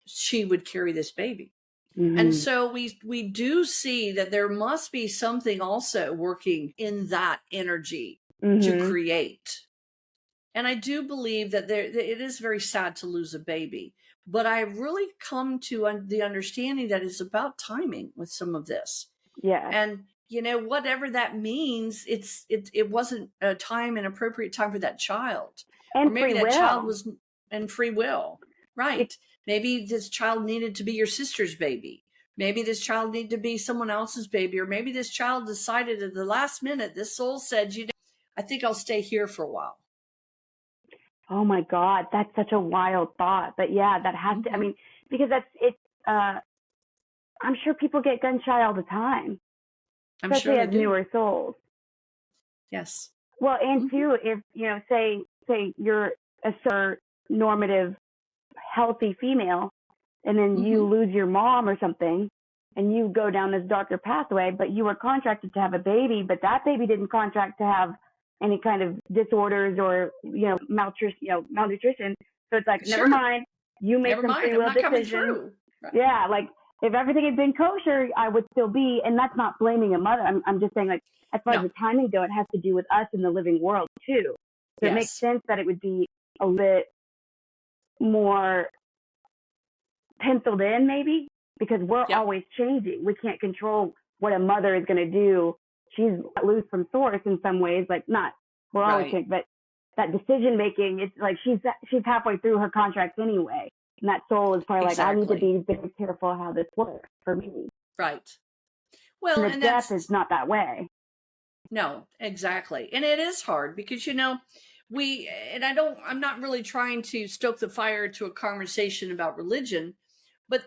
She would carry this baby. And so we do see that there must be something also working in that energy to create. And I do believe that it is very sad to lose a baby, but I really come to the understanding that it's about timing with some of this. Yeah. And whatever that means, it wasn't a time, an appropriate time for that child, and or maybe free that will. child was in free will, right? Maybe this child needed to be your sister's baby. Maybe this child needed to be someone else's baby, or maybe this child decided at the last minute, this soul said, I think I'll stay here for a while. Oh my God, that's such a wild thought. But yeah, that has to, I mean, because I'm sure people get gun shy all the time, especially as newer souls. Yes. Well, and too, if, say you're a normative, healthy female, and then you lose your mom or something, and you go down this darker pathway, but you were contracted to have a baby, but that baby didn't contract to have any kind of disorders or, malnutrition. So it's like, never mind, you make some free will decisions. Right. Yeah, like if everything had been kosher, I would still be, and that's not blaming a mother. I'm just saying, like, as far as the timing go, it has to do with us in the living world too. So it makes sense that it would be a bit more penciled in, maybe, because we're always changing. We can't control what a mother is going to do. She's loose from source in some ways, like we're always changing, but that decision making, it's like she's halfway through her contract anyway. And that soul is probably like, I need to be very careful how this works for me. Right. Well, and death is not that way. No, exactly. And it is hard because, I'm not really trying to stoke the fire to a conversation about religion, but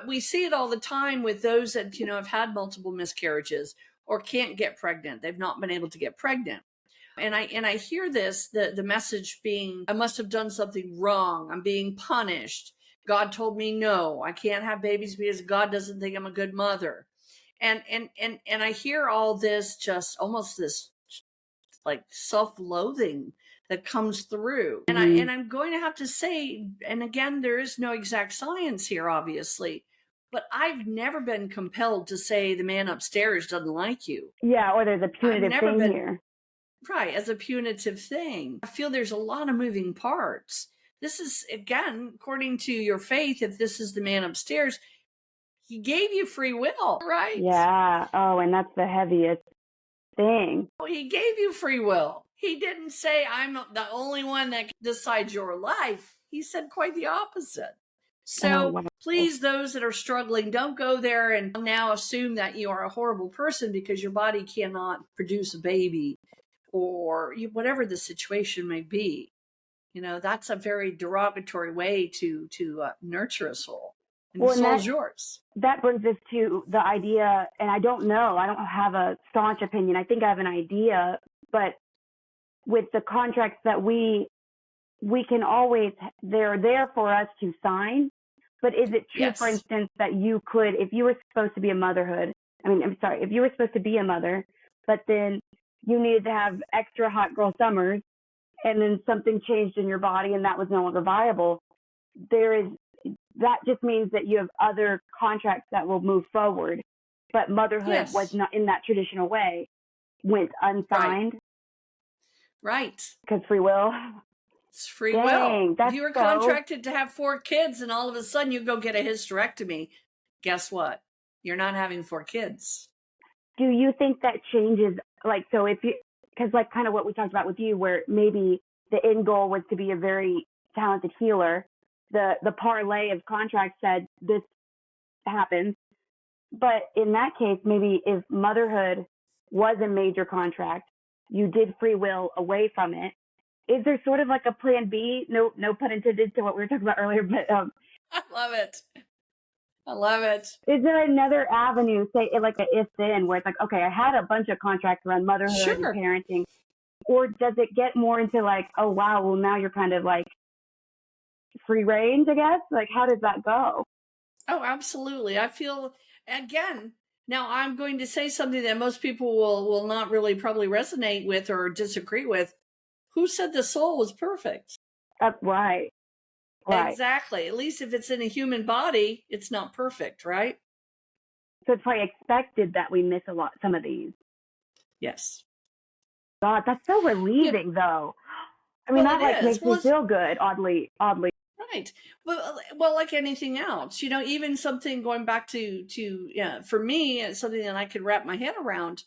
we see it all the time with those that, have had multiple miscarriages or can't get pregnant. They've not been able to get pregnant. And I hear the message being, I must have done something wrong. I'm being punished. God told me no, I can't have babies because God doesn't think I'm a good mother. And I hear all this, just almost this like self-loathing that comes through. And I'm going to have to say, and again, there is no exact science here, obviously, but I've never been compelled to say the man upstairs doesn't like you. Yeah, or there's a punitive thing here. Right, as a punitive thing. I feel there's a lot of moving parts. This is, again, according to your faith, if this is the man upstairs, he gave you free will, right? Yeah. Oh, and that's the heaviest thing. Well, he gave you free will. He didn't say, I'm the only one that decides your life. He said quite the opposite. So please, those that are struggling, don't go there and now assume that you are a horrible person because your body cannot produce a baby, or whatever the situation may be. That's a very derogatory way to nurture a soul. And the soul's yours. That brings us to the idea, and I don't know, I don't have a staunch opinion. I think I have an idea, but with the contracts that we can always, they're there for us to sign. But is it true, for instance, that you could, if you were supposed to be if you were supposed to be a mother, but then you needed to have extra hot girl summers, and then something changed in your body and that was no longer viable, that just means that you have other contracts that will move forward. But motherhood was not in that traditional way, went unsigned. Right. Because free will. It's free will. If you were contracted to have 4 kids and all of a sudden you go get a hysterectomy, guess what? You're not having 4 kids. Do you think that changes, because kind of what we talked about with you, where maybe the end goal was to be a very talented healer, the parlay of contracts said this happens, But in that case, maybe if motherhood was a major contract, you did free will away from it. Is there sort of like a plan B? No, no pun intended to what we were talking about earlier, but I love it. I love it. Is there another avenue, say like a if then, where it's like, okay, I had a bunch of contracts around motherhood and parenting, or does it get more into like, oh wow, well now you're kind of like free range, I guess? Like, how does that go? Oh, absolutely. I feel, again, now I'm going to say something that most people will not really probably resonate with or disagree with. Who said the soul was perfect? Right. Exactly. At least if it's in a human body, it's not perfect, right? So it's probably expected that we miss some of these. Yes. God, that's so relieving, though. I mean, that like makes me feel good, oddly. Right. Well, like anything else, even something going back to for me, it's something that I could wrap my head around.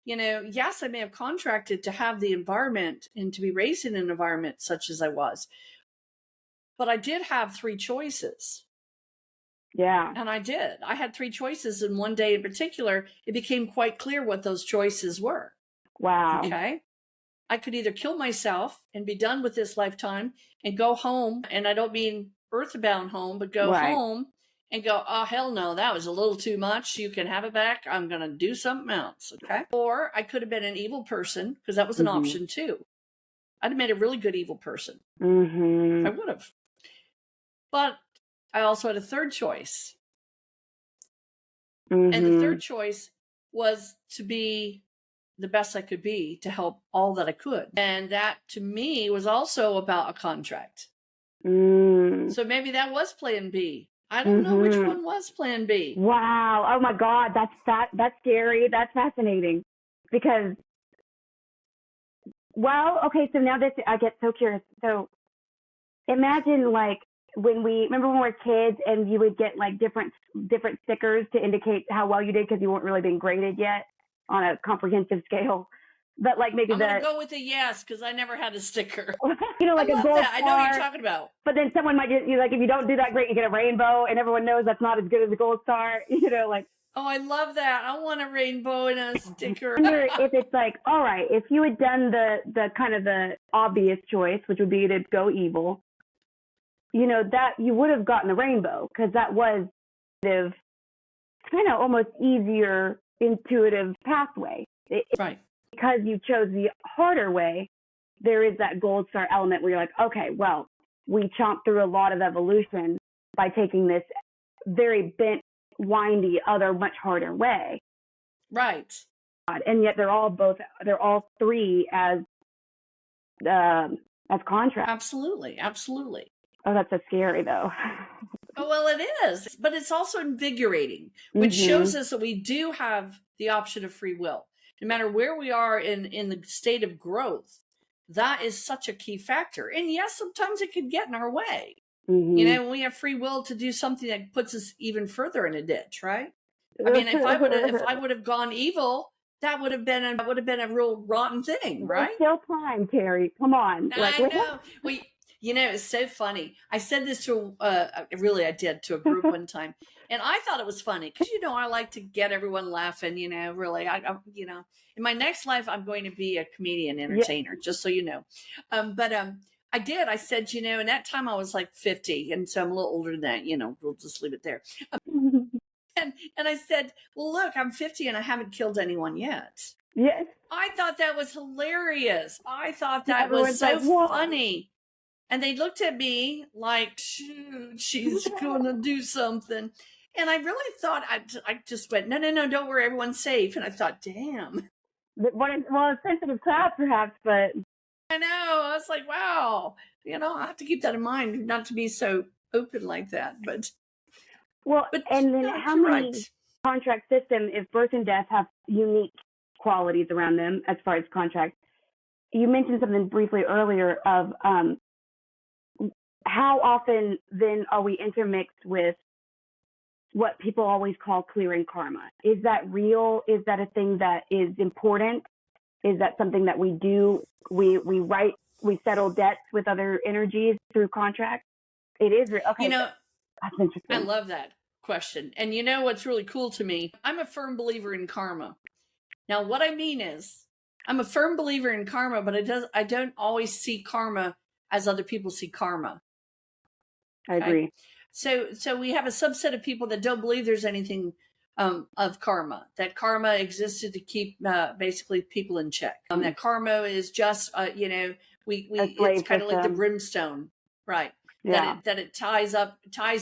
Yes, I may have contracted to have the environment and to be raised in an environment such as I was, but I did have 3 choices. Yeah. And I did. I had 3 choices, and one day in particular, it became quite clear what those choices were. Wow. Okay. I could either kill myself and be done with this lifetime and go home, and I don't mean earthbound home, but go home and go, oh, hell no, that was a little too much. You can have it back. I'm going to do something else. Okay. Or I could have been an evil person, because that was an option too. I'd have made a really good evil person. I would have. But I also had a third choice. And the third choice was to be the best I could be, to help all that I could. And that to me was also about a contract. So maybe that was plan B. I don't know which one was plan B. Wow. Oh my God. That's scary. That's fascinating. Because, well, okay. So now I get so curious. So imagine like remember when we were kids and you would get like different stickers to indicate how well you did because you weren't really being graded yet on a comprehensive scale. But like maybe I'm gonna go with a yes because I never had a sticker. Like a gold star. I know what you're talking about. But then someone might just like if you don't do that great, you get a rainbow, and everyone knows that's not as good as a gold star. Like. Oh, I love that. I want a rainbow and a sticker. I wonder if it's like, all right, if you had done the kind of the obvious choice, which would be to go evil, that you would have gotten the rainbow because that was kind of almost easier, intuitive pathway. Right. Because you chose the harder way, there is that gold star element where you're like, okay, well, we chomped through a lot of evolution by taking this very bent, windy, other much harder way. Right. And yet they're all 3 as contracts. Absolutely. Absolutely. Oh, that's so scary though. Oh, well, it is, but it's also invigorating, which shows us that we do have the option of free will. No matter where we are in the state of growth, that is such a key factor. And yes, sometimes it could get in our way. When we have free will to do something that puts us even further in a ditch, right? I mean, if I would have gone evil, that would have been a real rotten thing, right? There's still time, Terri. Come on. I know. It's so funny. I said this to I did to a group one time, and I thought it was funny because I like to get everyone laughing. Really, I in my next life I'm going to be a comedian entertainer, just so you know. I did. I said, in that time I was like 50, and so I'm a little older than that. We'll just leave it there. And I said, well, look, I'm 50 and I haven't killed anyone yet. Yes. I thought that was hilarious. I thought that was so funny. And they looked at me like, shoot, she's going to do something. And I really thought, I just went, no, don't worry, everyone's safe. And I thought, damn. Well, a sensitive crowd perhaps, but. I know. I was like, wow. I have to keep that in mind, not to be so open like that. But and then how many contract system, if birth and death have unique qualities around them as far as contracts? You mentioned something briefly earlier of how often then are we intermixed with what people always call clearing karma? Is that real? Is that a thing that is important? Is that something that we do? We settle debts with other energies through contracts? It is real. Okay. That's interesting. I love that. question. And you know what's really cool to me? I'm a firm believer in karma. Now, what I mean is, I'm a firm believer in karma, but I don't always see karma as other people see karma. I agree. So we have a subset of people that don't believe there's anything of karma, that karma existed to keep basically people in check. That karma is just, it's kind of like the brimstone, right? Yeah. That it ties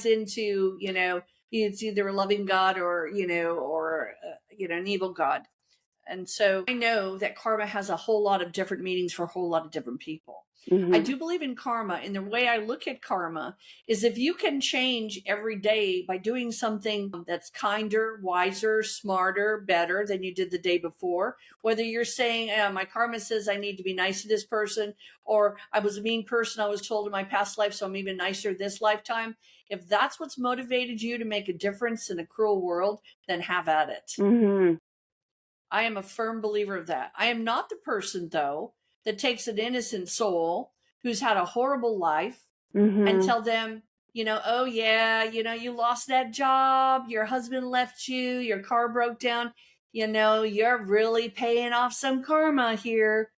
into, it's either a loving God or an evil God. And so I know that karma has a whole lot of different meanings for a whole lot of different people. Mm-hmm. I do believe in karma. And the way I look at karma is if you can change every day by doing something that's kinder, wiser, smarter, better than you did the day before, whether you're saying, my karma says I need to be nice to this person, or I was a mean person I was told in my past life, so I'm even nicer this lifetime. If that's what's motivated you to make a difference in a cruel world, then have at it. Mm-hmm. I am a firm believer of that. I am not the person, though, that takes an innocent soul who's had a horrible life and tell them, oh, yeah, you lost that job, your husband left you, your car broke down, you're really paying off some karma here,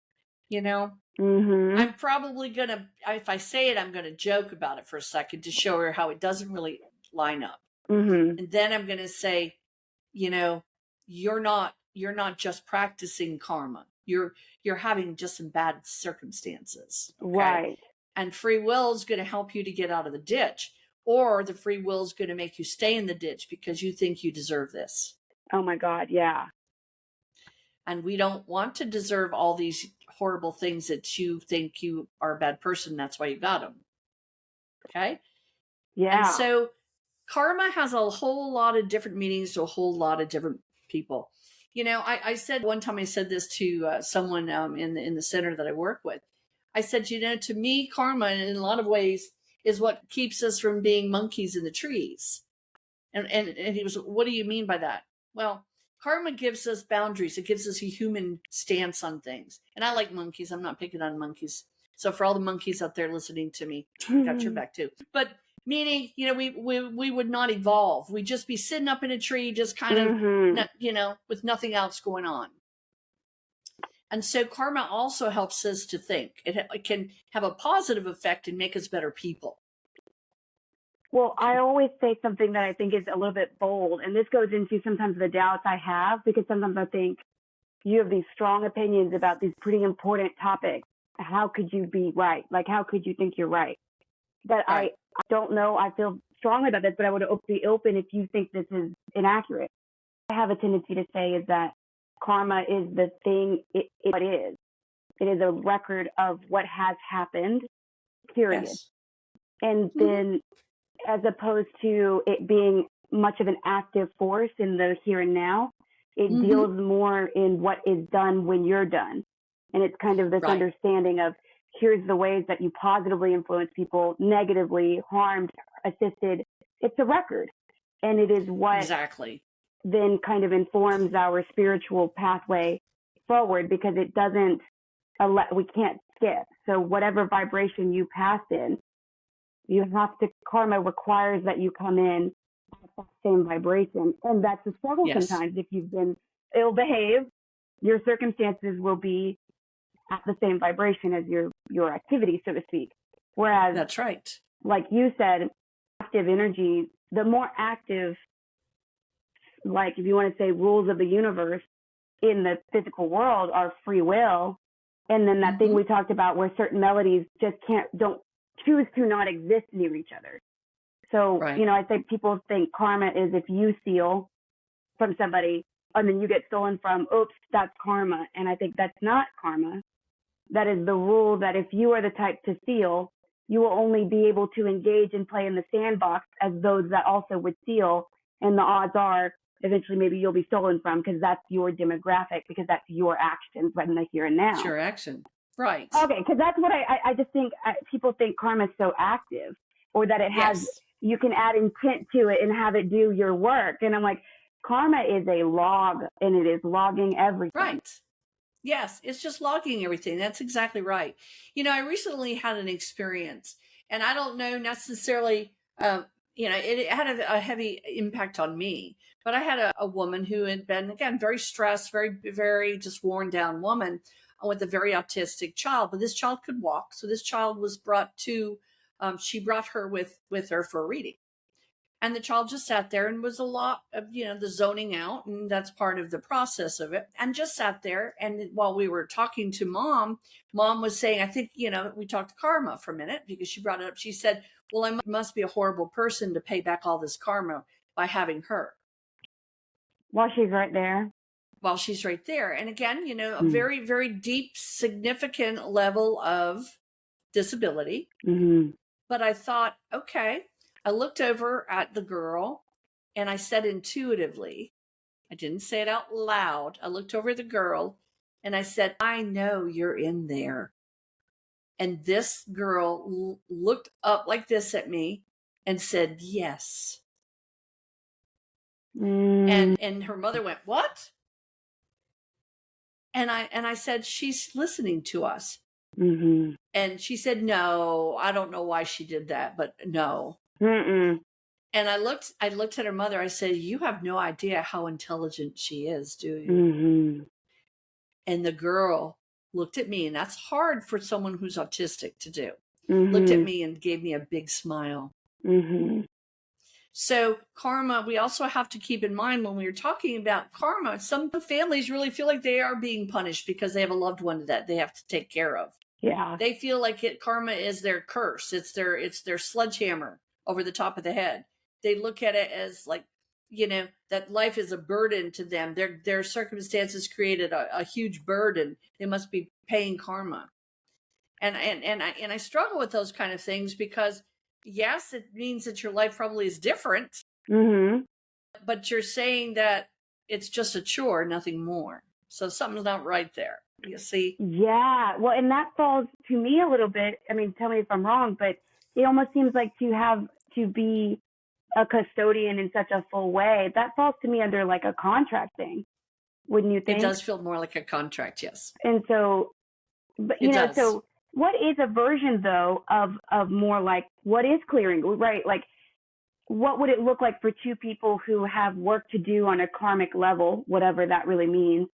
I'm probably going to, if I say it, I'm going to joke about it for a second to show her how it doesn't really line up. And then I'm going to say, you're not just practicing karma. You're having just some bad circumstances. Okay? Right. And free will is going to help you to get out of the ditch, or the free will is going to make you stay in the ditch because you think you deserve this. Oh my God. Yeah. And we don't want to deserve all these horrible things that you think you are a bad person. That's why you got them. Okay. Yeah. And so karma has a whole lot of different meanings to a whole lot of different people. I said one time, I said this to someone in the center that I work with. I said, to me, karma in a lot of ways is what keeps us from being monkeys in the trees. And he was, what do you mean by that? Well, karma gives us boundaries. It gives us a human stance on things. And I like monkeys. I'm not picking on monkeys. So for all the monkeys out there listening to me, I got your back too. But meaning, we would not evolve. We'd just be sitting up in a tree, just kind of, with nothing else going on. And so karma also helps us to think. It can have a positive effect and make us better people. Well, I always say something that I think is a little bit bold, and this goes into sometimes the doubts I have, because sometimes I think you have these strong opinions about these pretty important topics. How could you be right? Like, how could you think you're right? But right. I don't know. I feel strongly about this, but I would be open if you think this is inaccurate. I have a tendency to say is that karma is the thing it is. It is a record of what has happened, period. Yes. And then as opposed to it being much of an active force in the here and now, it deals more in what is done when you're done. And it's kind of this understanding of here's the ways that you positively influence people, negatively harmed, assisted. It's a record. And it is what then kind of informs our spiritual pathway forward, because it doesn't, we can't skip. So whatever vibration you pass in, you have to, karma requires that you come in at that same vibration. And that's a struggle sometimes. If you've been ill-behaved, your circumstances will be at the same vibration as your activity, so to speak. Whereas, that's right. Like you said, active energy, the more active, like if you want to say rules of the universe in the physical world are free will. And then that thing we talked about where certain melodies just don't choose to not exist near each other. So, I think people think karma is if you steal from somebody and then you get stolen from, oops, that's karma. And I think that's not karma. That is the rule that if you are the type to steal, you will only be able to engage and play in the sandbox as those that also would steal. And the odds are eventually maybe you'll be stolen from, because that's your demographic, because that's your actions right in the here and now. It's your action. Right. Okay, because that's what I just think people think karma is so active, or that it has, you can add intent to it and have it do your work. And I'm like, karma is a log, and it is logging everything. Right. Yes, it's just logging everything. That's exactly right. I recently had an experience, and I don't know necessarily it had a heavy impact on me. But I had a woman who had been, again, very stressed, very, very just worn down woman with a very autistic child. But this child could walk. So this child was brought to, she brought her with her for a reading. And the child just sat there and was a lot of, the zoning out. And that's part of the process of it. And just sat there. And while we were talking to mom was saying, I think, we talked to karma for a minute because she brought it up. She said, well, I must be a horrible person to pay back all this karma by having her. While she's right there. While she's right there. And again, a very, very deep, significant level of disability. Mm-hmm. But I thought, okay. I looked over at the girl and I said intuitively, I didn't say it out loud. I looked over at the girl and I said, I know you're in there. And this girl looked up like this at me and said, yes. And her mother went, what? And I said, she's listening to us. Mm-hmm. And she said, no, I don't know why she did that, but no. Mm-mm. And I looked at her mother. I said, you have no idea how intelligent she is, do you? Mm-hmm. And the girl looked at me, and that's hard for someone who's autistic to do. Mm-hmm. Looked at me and gave me a big smile. Mm-hmm. So karma, we also have to keep in mind when we were talking about karma, some families really feel like they are being punished because they have a loved one that they have to take care of. Yeah. They feel like karma is their curse. It's their sledgehammer over the top of the head. They look at it as like, that life is a burden to them. Their circumstances created a huge burden. They must be paying karma. And I struggle with those kind of things because yes, it means that your life probably is different. Mm-hmm. But you're saying that it's just a chore, nothing more. So something's not right there. You see? Yeah. Well, and that falls to me a little bit. I mean, tell me if I'm wrong, but it almost seems like to have to be a custodian in such a full way, that falls to me under like a contract thing. Wouldn't you think? It does feel more like a contract, yes. And so, but so what is a version though of more like what is clearing, right? Like what would it look like for two people who have work to do on a karmic level, whatever that really means?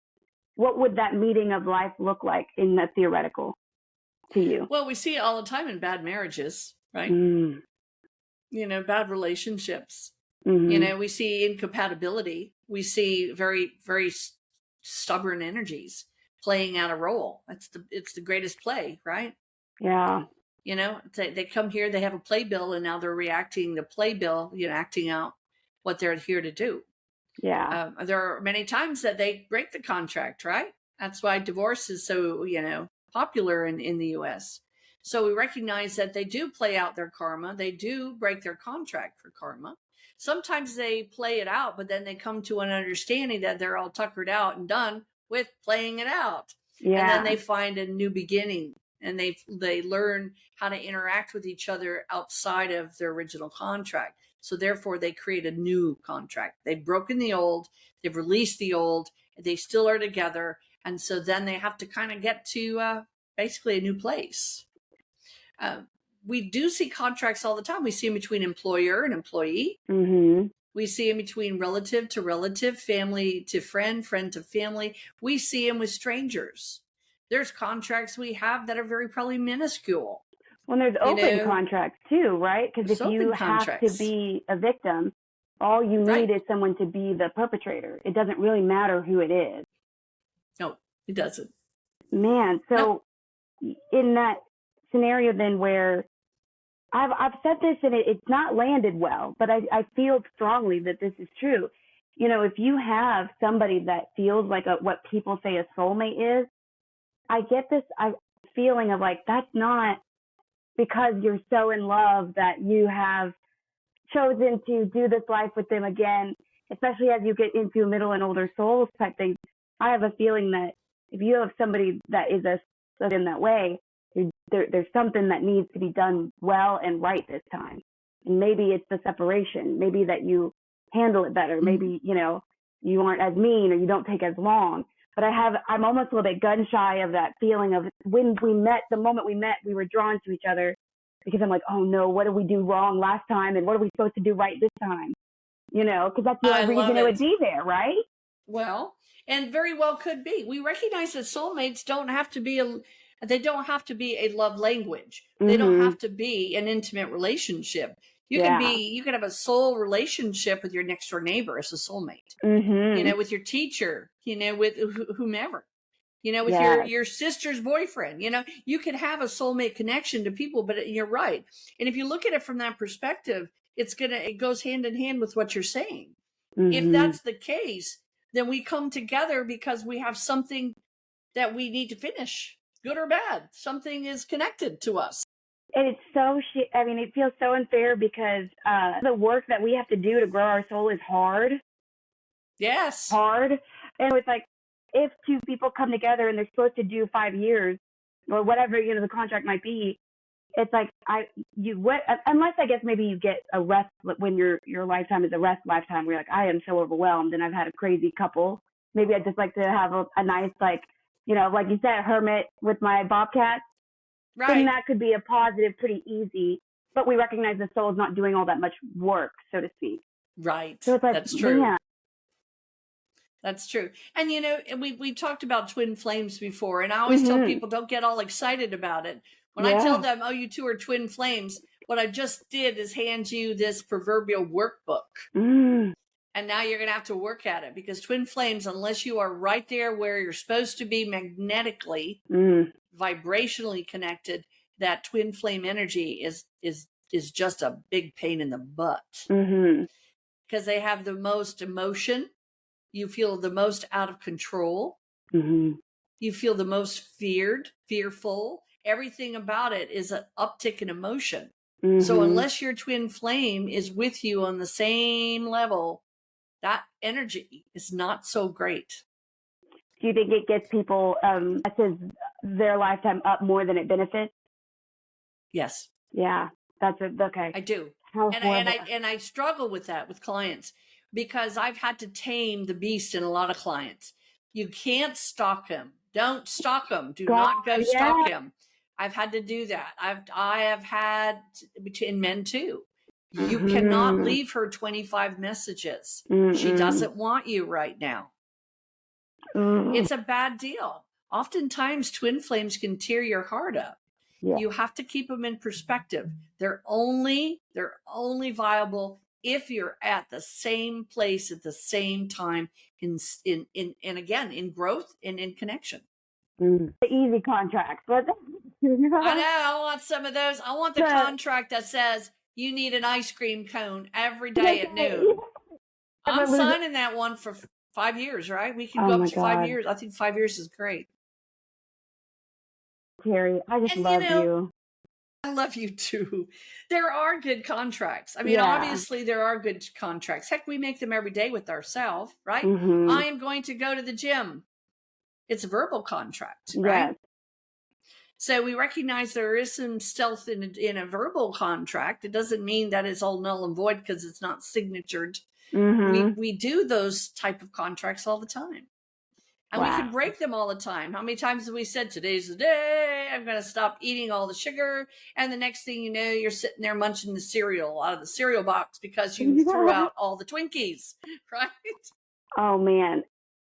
What would that meeting of life look like in the theoretical to you? Well, we see it all the time in bad marriages, right? Bad relationships. Mm-hmm. We see incompatibility. We see very, very stubborn energies playing out a role. It's the greatest play, right? Yeah. They come here, they have a playbill, and now they're reacting the playbill, acting out what they're here to do. Yeah. There are many times that they break the contract, right? That's why divorce is so, popular in the U.S. So we recognize that they do play out their karma. They do break their contract for karma. Sometimes they play it out, but then they come to an understanding that they're all tuckered out and done with playing it out. Yeah. And then they find a new beginning, and they learn how to interact with each other outside of their original contract. So therefore, they create a new contract. They've broken the old, they've released the old, they still are together. And so then they have to kind of get to basically a new place. We do see contracts all the time. We see them between employer and employee. Mm-hmm. We see them between relative to relative, family to friend, friend to family. We see them with strangers. There's contracts we have that are very probably minuscule. Well, there's open contracts too, right? Because if you have to be a victim, all you need is someone to be the perpetrator. It doesn't really matter who it is. No, it doesn't. Man, so in that scenario then where I've said this and it's not landed well, but I feel strongly that this is true. If you have somebody that feels like what people say a soulmate is, I get this feeling of like, that's not because you're so in love that you have chosen to do this life with them again, especially as you get into middle and older souls type things. I have a feeling that if you have somebody that is in that way, there's something that needs to be done well and right this time. And maybe it's the separation. Maybe that you handle it better. Maybe, you aren't as mean or you don't take as long. But I'm almost a little bit gun shy of that feeling of when we met, the moment we met, we were drawn to each other. because I'm like, oh no, what did we do wrong last time? And what are we supposed to do right this time? You know, because that's the only reason it would be there, right? Well, and very well could be. We recognize that soulmates don't have to be a love language. They don't have to be an intimate relationship. You can have a soul relationship with your next door neighbor as a soulmate. You know, with your teacher, you know, with whomever. You know, with your sister's boyfriend, you know, you could have a soulmate connection to people, but you're right. And if you look at it from that perspective, it goes hand in hand with what you're saying. If that's the case, then we come together because we have something that we need to finish, good or bad. Something is connected to us. And it's so I mean, it feels so unfair because the work that we have to do to grow our soul is hard. Yes. Hard. And it's like, if two people come together and they're supposed to do 5 years or whatever, you know, the contract might be, it's like, unless I guess maybe you get a rest when your lifetime is a rest lifetime where you're like, I am so overwhelmed and I've had a crazy couple. Maybe I'd just like to have a nice, like, you know, like you said, hermit with my bobcat. Right. Then that could be a positive, pretty easy. But we recognize the soul is not doing all that much work, so to speak. Right. So it's like, that's true. Yeah. That's true. And, you know, we talked about twin flames before, and I always tell people, don't get all excited about it. When I tell them, oh, you two are twin flames, what I just did is hand you this proverbial workbook. And now you're going to have to work at it, because twin flames, unless you are right there where you're supposed to be magnetically, vibrationally connected, that twin flame energy is just a big pain in the butt. Because they have the most emotion. You feel the most out of control. You feel the most fearful. Everything about it is an uptick in emotion. So unless your twin flame is with you on the same level, that energy is not so great. Do you think it gets people, their lifetime up more than it benefits? Yes. Yeah, okay. I do. And I struggle with that with clients, because I've had to tame the beast in a lot of clients. You can't stalk him. Don't stalk him. Do not go stalk him. I've had to do that. I have had, in men too. You cannot leave her 25 messages. She doesn't want you right now. It's a bad deal. Oftentimes twin flames can tear your heart up. You have to keep them in perspective. They're only viable if you're at the same place at the same time, in again, in growth and in connection. The easy contracts. I know. I want some of those. I want the contract that says you need an ice cream cone every day at noon. I'm signing that one for 5 years, right? We can go up to 5 years. I think 5 years is great. Terri, I just love you. I love you too. There are good contracts. I mean, obviously there are good contracts. Heck, we make them every day with ourselves, right? I am going to go to the gym. It's a verbal contract, right? Yes. So we recognize there is some stealth in a verbal contract. It doesn't mean that it's all null and void because it's not signatured. We do those type of contracts all the time. And we can break them all the time. How many times have we said, today's the day, I'm going to stop eating all the sugar. And the next thing you know, you're sitting there munching the cereal out of the cereal box because you threw out all the Twinkies, right? Oh, man.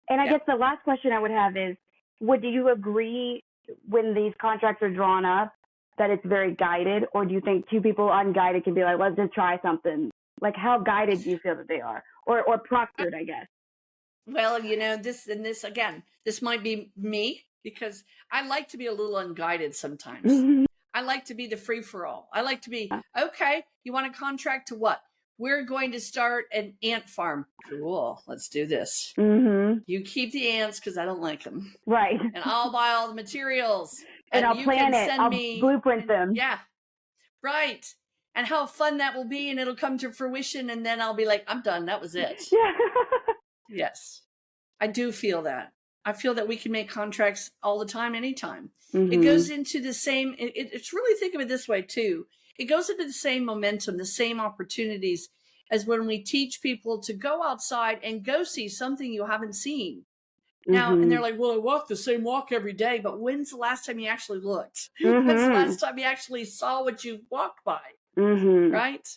And I guess the last question I would have is, do you agree when these contracts are drawn up that it's very guided? Or do you think two people unguided can be like, let's just try something? Like, how guided do you feel that they are? Or proctored, I guess? Well, you know, this might be me, because I like to be a little unguided sometimes. I like to be the free-for-all. I like to be, okay, you want a contract to what? We're going to start an ant farm. Cool, let's do this. You keep the ants because I don't like them. Right. And I'll buy all the materials. And I'll plan it. I'll blueprint them. Yeah, right. And how fun that will be, and it'll come to fruition, and then I'll be like, I'm done. That was it. Yeah. Yes, I do feel that. I feel that we can make contracts all the time, anytime. It goes into the same, it's really, think of it this way too. It goes into the same momentum, the same opportunities as when we teach people to go outside and go see something you haven't seen. Now, and they're Mm-hmm. like, well, I walk the same walk every day, but when's the last time you actually looked? When's the Mm-hmm. last time you actually saw what you walked by? Mm-hmm. Right?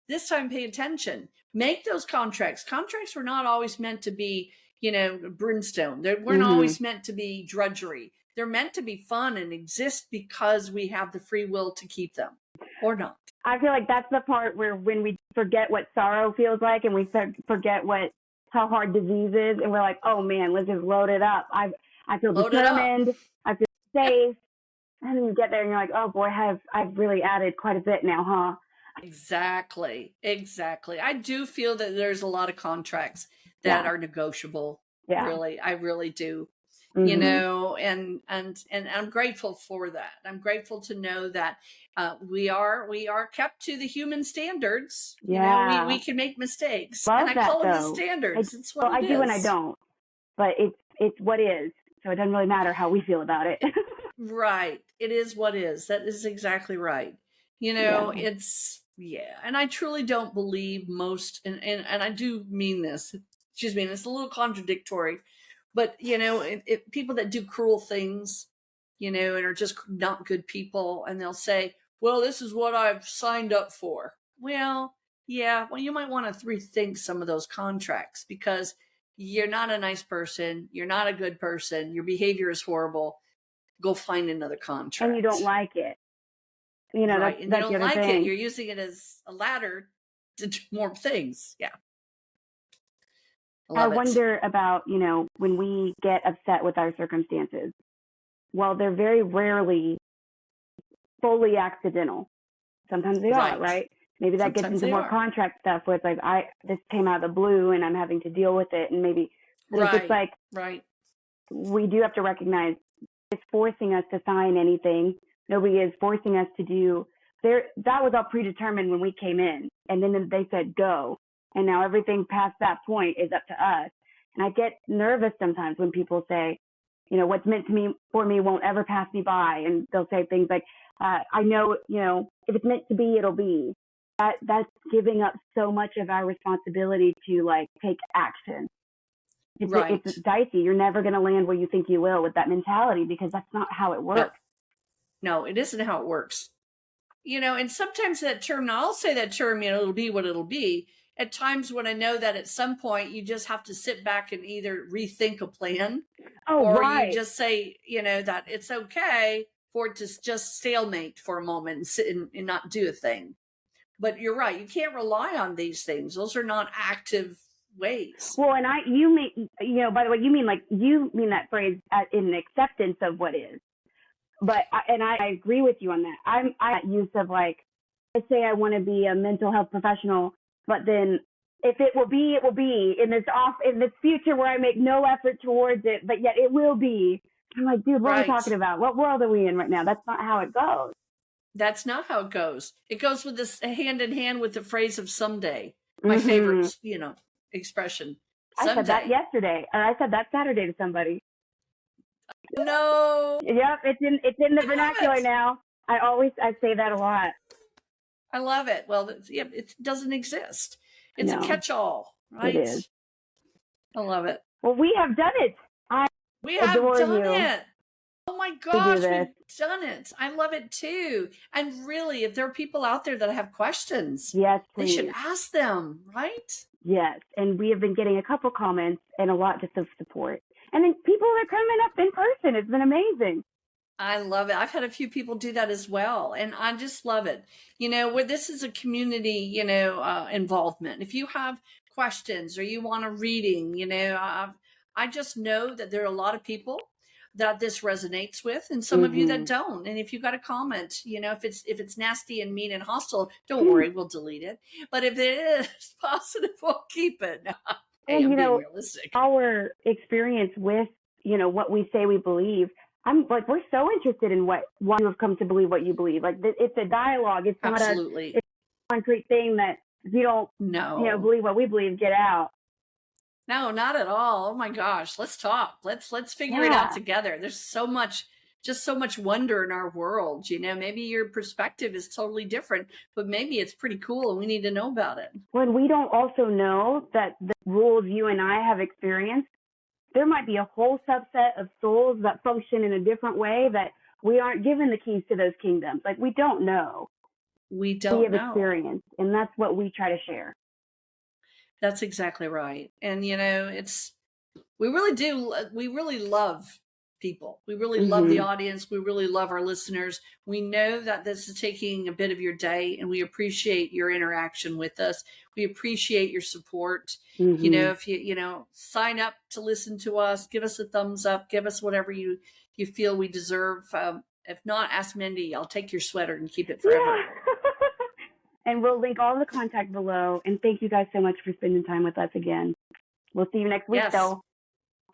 This time, pay attention. Make those contracts. Contracts were not always meant to be, brimstone. They weren't Mm-hmm. always meant to be drudgery. They're meant to be fun and exist because we have the free will to keep them or not. I feel like that's the part where when we forget what sorrow feels like and we forget how hard disease is, and we're like, oh man, let's just load it up. I feel Load it up. determined. I feel safe. And then you get there and you're like, oh boy, I've really added quite a bit now, huh? Exactly. I do feel that there's a lot of contracts that are negotiable. Yeah. Really, I really do. Mm-hmm. And I'm grateful for that. I'm grateful to know that we are kept to the human standards. Yeah. We can make mistakes, Love and I that, call them the though. standards. It's what I it do and I is. don't, but it's what is. So it doesn't really matter how we feel about it. Right. It is what is. That is exactly right. It's and I truly don't believe most, and I do mean this. Excuse me, and it's a little contradictory, but if people that do cruel things, and are just not good people, and they'll say, "Well, this is what I've signed up for." Well, yeah. Well, you might want to rethink some of those contracts because you're not a nice person. You're not a good person. Your behavior is horrible. Go find another contract. And you don't like it. Right. And you don't like thing. it. You're using it as a ladder to do more things. Yeah. I wonder about, when we get upset with our circumstances. Well, they're very rarely fully accidental. Sometimes they are, right? Maybe that gets into more contract stuff where it's like, this came out of the blue and I'm having to deal with it. And maybe it's like, we do have to recognize it's forcing us to sign anything. Nobody is forcing us to do that was all predetermined when we came in. And then they said, go. And now everything past that point is up to us. And I get nervous sometimes when people say, what's meant for me won't ever pass me by. And they'll say things like, I know, if it's meant to be, it'll be. That's giving up so much of our responsibility to take action. It's dicey. You're never going to land where you think you will with that mentality because that's not how it works. No, it isn't how it works. And sometimes that term, now I'll say that term, it'll be what it'll be. At times when I know that at some point you just have to sit back and either rethink a plan you just say, that it's okay for it to just stalemate for a moment and sit and not do a thing. But you're right. You can't rely on these things. Those are not active ways. Well, and you mean, by the way, you mean that phrase in acceptance of what is. But I agree with you on that. I'm use of I say I want to be a mental health professional, but then if it will be, it will be in this future where I make no effort towards it, but yet it will be. I'm like, dude, what are we talking about? What world are we in right now? That's not how it goes. That's not how it goes. It goes with this hand in hand with the phrase of someday. My favorite, expression. Someday. I said that yesterday, or I said that Saturday to somebody. No. Yep, it's in the vernacular now. I say that a lot. I love it. Well, it doesn't exist. It's a catch-all, right? It is. I love it. Well, we have done it. We have done it. Oh my gosh, we've done it. I love it too. And really, if there are people out there that have questions, yes, please. They should ask them, right? Yes, and we have been getting a couple comments and a lot just of support. And then people are coming up in person. It's been amazing. I love it. I've had a few people do that as well. And I just love it. Where this is a community, involvement. If you have questions or you want a reading, I just know that there are a lot of people that this resonates with and some of you that don't. And if you got a comment, if it's nasty and mean and hostile, don't worry, we'll delete it. But if it is positive, we'll keep it. Hey, I'm being realistic. Our experience with, what we say we believe, we're so interested in why you have come to believe what you believe. It's a dialogue. It's not Absolutely. It's a concrete thing that if you don't, believe what we believe, get out. No, not at all. Oh my gosh. Let's talk. Let's figure it out together. There's so much wonder in our world. Maybe your perspective is totally different, but maybe it's pretty cool and we need to know about it. When we don't also know that the rules you and I have experienced, there might be a whole subset of souls that function in a different way that we aren't given the keys to those kingdoms. Like, we don't know. We don't have know. experience, and that's what we try to share. That's exactly right. And, you know, we really love people. We really love the audience. We really love our listeners. We know that this is taking a bit of your day, and we appreciate your interaction with us. We appreciate your support. You know, if you sign up to listen to us, give us a thumbs up, give us whatever you feel we deserve. If not, ask Mindy. I'll take your sweater and keep it forever. Yeah. And we'll link all the contact below. And thank you guys so much for spending time with us again. We'll see you next week, though.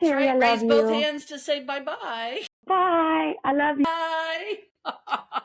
Terri, I love Raise you. both hands to say bye-bye. Bye. I love you. Bye.